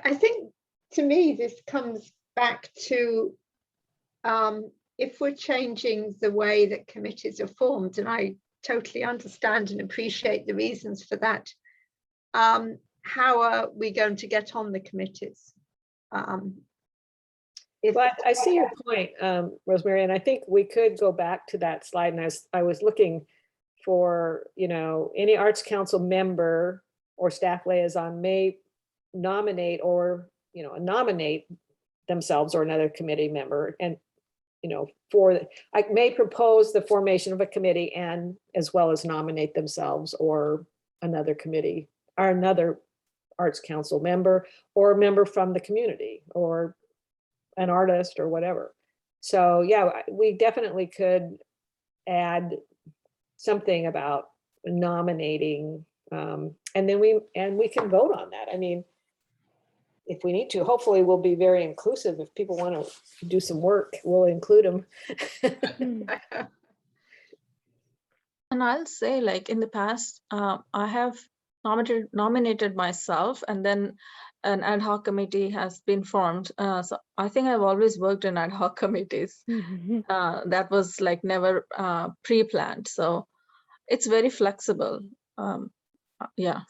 I think, to me, this comes back to if we're changing the way that committees are formed, and I totally understand and appreciate the reasons for that, how are we going to get on the committees? Well, I see your point, Rosemary, and I think we could go back to that slide. And I was looking for, any Arts Council member or staff liaison may nominate or, nominate themselves or another committee member. And, I may propose the formation of a committee and as well as nominate themselves or another committee or another Arts Council member or a member from the community or an artist or whatever. So yeah, we definitely could add something about nominating, and then we can vote on that. I mean, if we need to, hopefully we'll be very inclusive. If people want to do some work, we'll include them. And I'll say, like in the past, I have nominated myself, and then an ad hoc committee has been formed. So I think I've always worked in ad hoc committees. That was like never pre-planned. So it's very flexible. Yeah.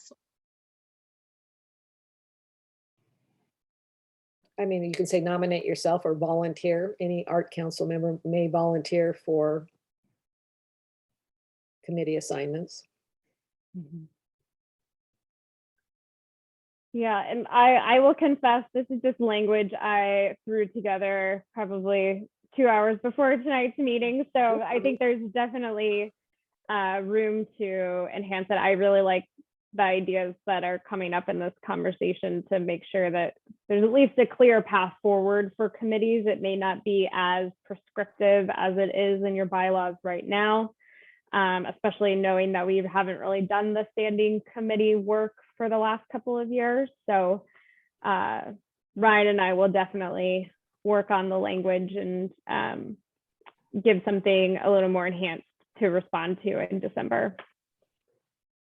I mean, you can say nominate yourself or volunteer. Any Art Council member may volunteer for committee assignments. Yeah, and I will confess, this is just language I threw together probably 2 hours before tonight's meeting. So I think there's definitely room to enhance it. I really like the ideas that are coming up in this conversation to make sure that there's at least a clear path forward for committees. It may not be as prescriptive as it is in your bylaws right now, especially knowing that we haven't really done the standing committee work for the last couple of years. So Ryan and I will definitely work on the language and give something a little more enhanced to respond to in December.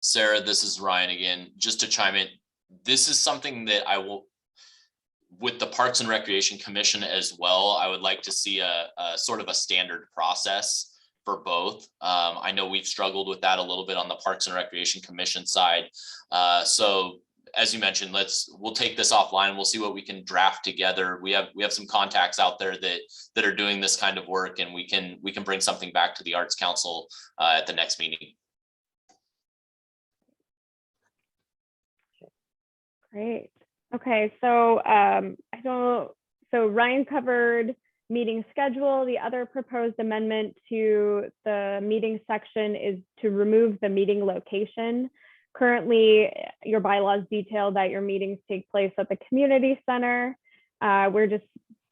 Sarah, this is Ryan again. Just to chime in, this is something that I will, with the Parks and Recreation Commission as well, I would like to see a sort of a standard process for both. I know we've struggled with that a little bit on the Parks and Recreation Commission side. So as you mentioned, we'll take this offline. We'll see what we can draft together. We have some contacts out there that are doing this kind of work, and we can bring something back to the Arts Council at the next meeting. Great. Okay, so so Ryan covered meeting schedule. The other proposed amendment to the meeting section is to remove the meeting location. Currently, your bylaws detail that your meetings take place at the community center. We're just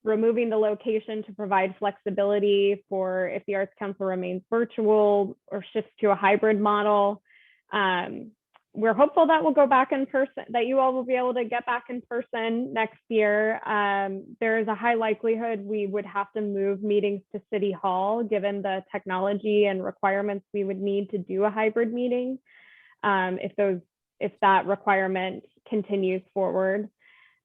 removing the location to provide flexibility for if the Arts Council remains virtual or shifts to a hybrid model. we're hopeful that we'll go back in person, that you all will be able to get back in person next year. There is a high likelihood we would have to move meetings to City Hall, given the technology and requirements we would need to do a hybrid meeting, if that requirement continues forward.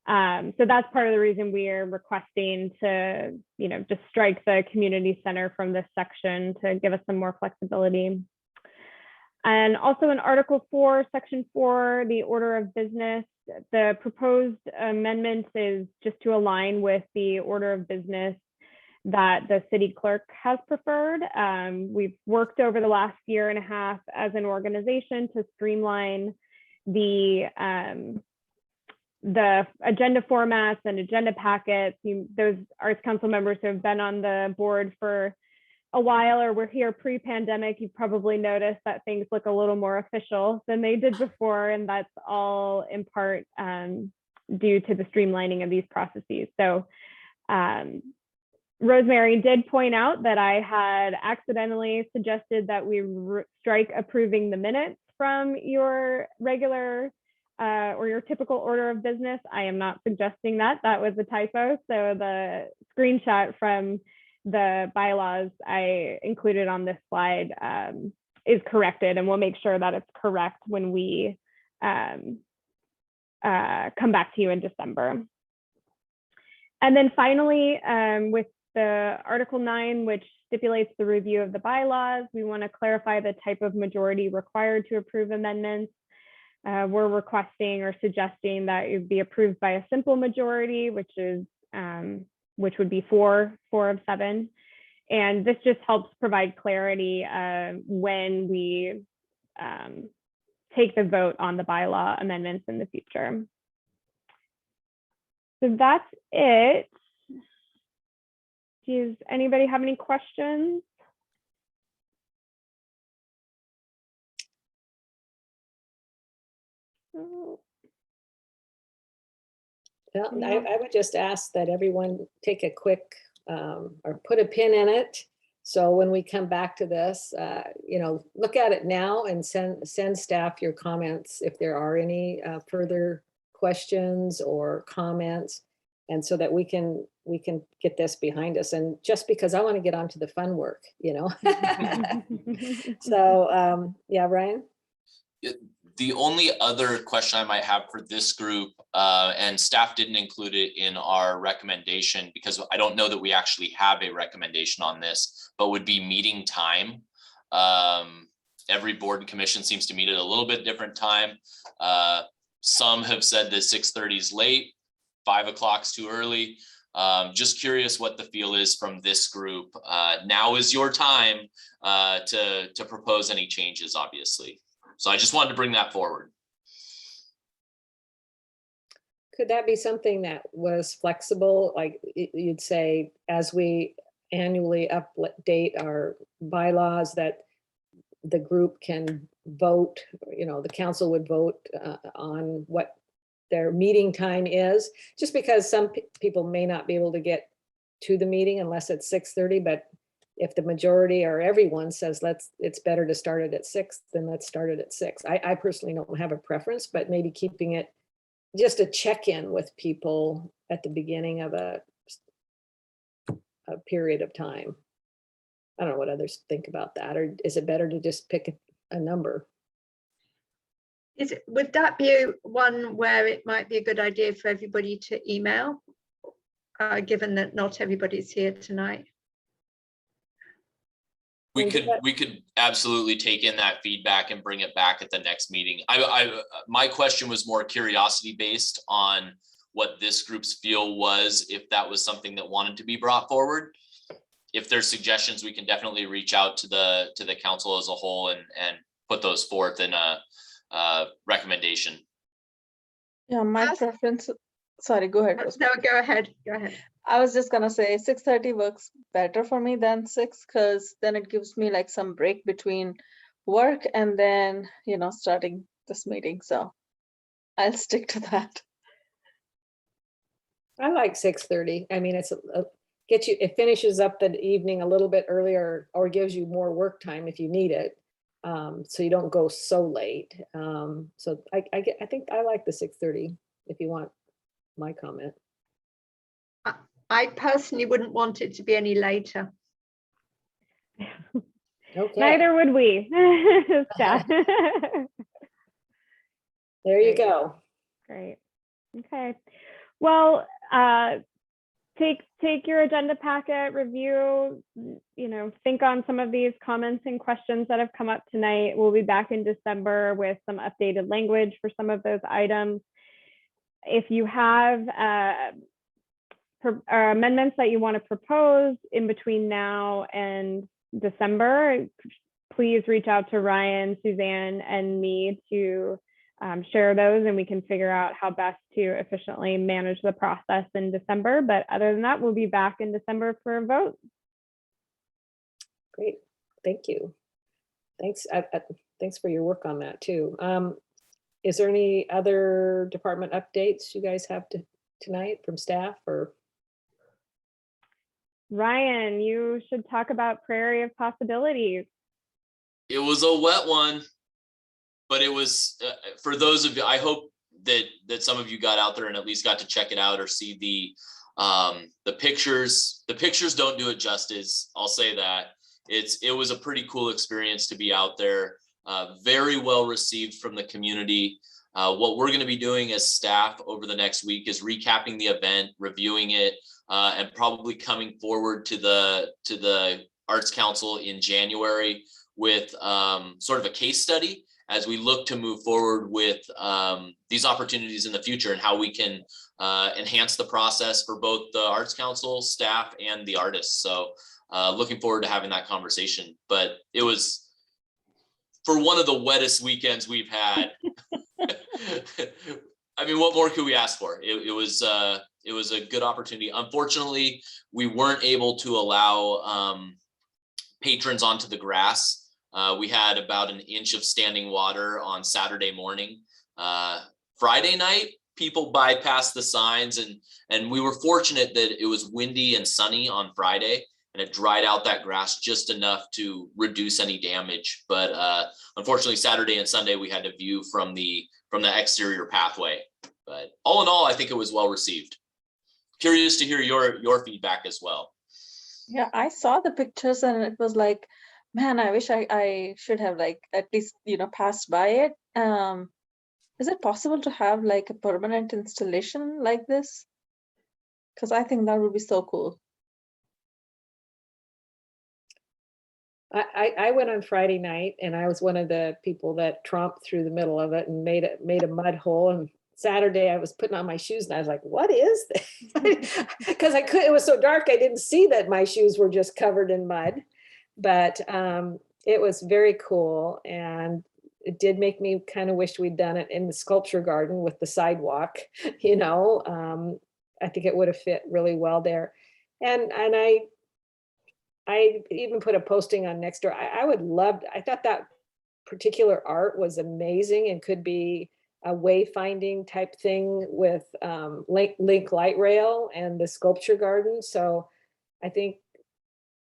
So that's part of the reason we are requesting to, just strike the community center from this section to give us some more flexibility. And also in Article 4, Section 4, the order of business, the proposed amendment is just to align with the order of business that the city clerk has preferred. We've worked over the last year and a half as an organization to streamline the agenda formats and agenda packets. Those Arts Council members who have been on the board for a while or were here pre-pandemic, you've probably noticed that things look a little more official than they did before, and that's all in part due to the streamlining of these processes. So Rosemary did point out that I had accidentally suggested that we strike approving the minutes from your regular or your typical order of business. I am not suggesting that. That was a typo. So the screenshot from the bylaws I included on this slide is corrected, and we'll make sure that it's correct when we come back to you in December. And then finally, with the Article 9, which stipulates the review of the bylaws, we want to clarify the type of majority required to approve amendments. We're requesting or suggesting that it be approved by a simple majority, which would be 4 of 7. And this just helps provide clarity when we take the vote on the bylaw amendments in the future. So that's it. Does anybody have any questions? Well, I would just ask that everyone take a quick or put a pin in it. So when we come back to this, look at it now and send staff your comments if there are any further questions or comments, and so that we can get this behind us. And just because I want to get on to the fun work, So yeah, Ryan. The only other question I might have for this group, and staff didn't include it in our recommendation because I don't know that we actually have a recommendation on this, but would be meeting time. Every board and commission seems to meet at a little bit different time. Some have said that 6:30 is late, 5 o'clock's too early. Just curious what the feel is from this group. Now is your time to propose any changes, obviously. So I just wanted to bring that forward. Could that be something that was flexible? Like you'd say, as we annually update our bylaws, that the group can vote, the council would vote on what their meeting time is, just because some people may not be able to get to the meeting unless it's 6:30, but if the majority or everyone says it's better to start it at 6, then let's start it at 6. I personally don't have a preference, but maybe keeping it just a check-in with people at the beginning of a period of time. I don't know what others think about that, or is it better to just pick a number? Would that be one where it might be a good idea for everybody to email, given that not everybody's here tonight? We could absolutely take in that feedback and bring it back at the next meeting. My question was more curiosity based on what this group's feel was, if that was something that wanted to be brought forward. If there's suggestions, we can definitely reach out to the council as a whole and put those forth in a recommendation. Yeah, my preference. Sorry, go ahead. No, go ahead. I was just gonna say 6:30 works better for me than 6, because then it gives me like some break between work and then starting this meeting. So I'll stick to that. I like 6:30. I mean, it finishes up the evening a little bit earlier, or gives you more work time if you need it. So you don't go so late. So I think I like the 6:30 if you want my comment. I personally wouldn't want it to be any later. Okay, Neither would we. Staff. there you Great. go. Great. Okay. Well, take your agenda packet, review, think on some of these comments and questions that have come up tonight. We'll be back in December with some updated language for some of those items. If you have amendments that you want to propose in between now and December, please reach out to Ryan, Suzanne, and me to share those, and we can figure out how best to efficiently manage the process in December. But other than that, we'll be back in December for a vote. Great, thank you. Thanks. Thanks for your work on that too. Is there any other department updates you guys have tonight from staff? Or Ryan, you should talk about Prairie of Possibilities. It was a wet one, but it was for those of you, I hope that some of you got out there and at least got to check it out or see the pictures. The pictures don't do it justice, I'll say that. It was a pretty cool experience to be out there. Very well received from the community. What we're going to be doing as staff over the next week is recapping the event, reviewing it, and probably coming forward to the Arts Council in January with sort of a case study as we look to move forward with these opportunities in the future and how we can enhance the process for both the Arts Council staff and the artists. So looking forward to having that conversation. But it was, for one of the wettest weekends we've had. I mean, what more could we ask for? It was a good opportunity. Unfortunately, we weren't able to allow patrons onto the grass. We had about an inch of standing water on Saturday morning. Friday night, people bypassed the signs, and we were fortunate that it was windy and sunny on Friday, and it dried out that grass just enough to reduce any damage. But unfortunately, Saturday and Sunday, we had to view from the exterior pathway. But all in all, I think it was well received. Curious to hear your feedback as well. Yeah, I saw the pictures and it was like, man, I wish I should have like at least, passed by it. Is it possible to have like a permanent installation like this? Because I think that would be so cool. I went on Friday night, and I was one of the people that tromped through the middle of it and made a mud hole. And Saturday I was putting on my shoes and I was like, what is this? Because it was so dark, I didn't see that my shoes were just covered in mud. But it was very cool, and it did make me kind of wish we'd done it in the sculpture garden with the sidewalk. I think it would have fit really well there. And I even put a posting on Nextdoor. I thought that particular art was amazing and could be a wayfinding type thing with Link Light Rail and the sculpture garden. So I think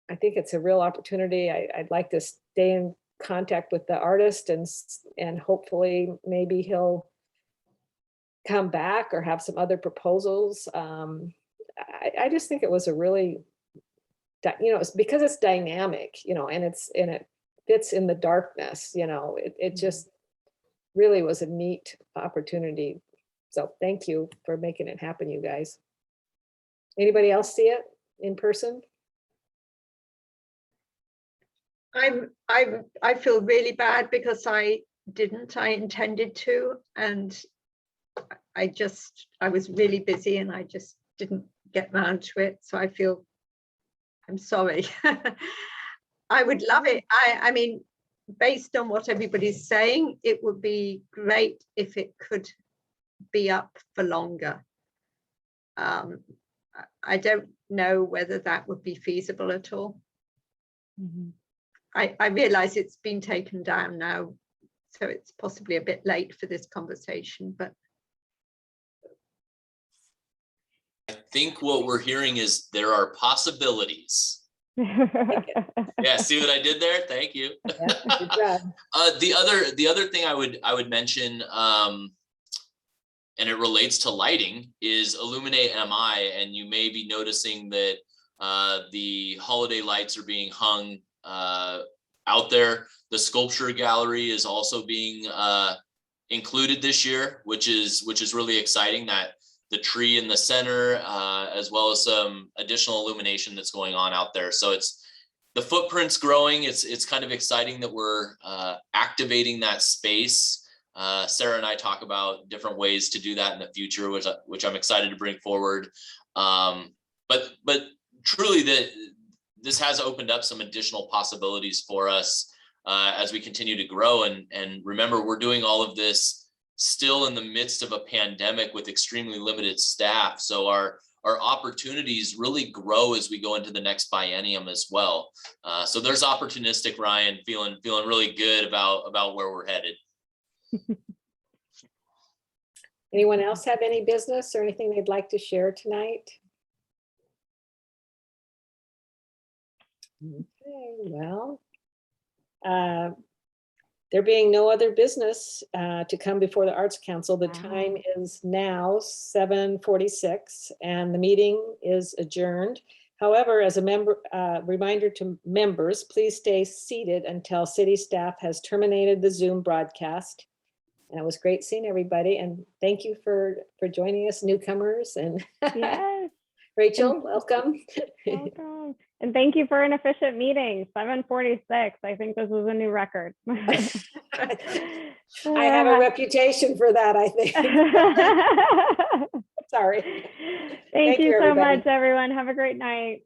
it's a real opportunity. I'd like to stay in contact with the artist and hopefully maybe he'll come back or have some other proposals. I just think it was a really, it's because it's dynamic, and it fits in the darkness, it just really was a neat opportunity. So thank you for making it happen, you guys. Anybody else see it in person? I feel really bad because I intended to, and I was really busy and I just didn't get around to it. So I'm sorry. I would love it. I mean, based on what everybody's saying, it would be great if it could be up for longer. I don't know whether that would be feasible at all. Mm-hmm. I realize it's been taken down now, so it's possibly a bit late for this conversation, but I think what we're hearing is there are possibilities. Yeah, see what I did there? Thank you. Yeah, good job. The other thing I would mention, and it relates to lighting, is Illuminate MI, and you may be noticing that the holiday lights are being hung out there. The sculpture gallery is also being included this year, which is really exciting. That the tree in the center, as well as some additional illumination that's going on out there. So the footprint's growing. It's kind of exciting that we're activating that space. Sarah and I talk about different ways to do that in the future, which I'm excited to bring forward. But truly, this has opened up some additional possibilities for us as we continue to grow. And remember, we're doing all of this still in the midst of a pandemic with extremely limited staff. So our opportunities really grow as we go into the next biennium as well. So there's opportunistic, Ryan, feeling really good about where we're headed. Anyone else have any business or anything they'd like to share tonight? Okay, well, there being no other business to come before the Arts Council, the time is now 7:46 and the meeting is adjourned. However, as a reminder to members, please stay seated until city staff has terminated the Zoom broadcast. And it was great seeing everybody, and thank you for joining us, newcomers. And Yes. Rachel, welcome. Welcome. And thank you for an efficient meeting. 7:46. I think this was a new record. I have a reputation for that, I think. Sorry. Thank you so everybody. much, everyone. Have a great night.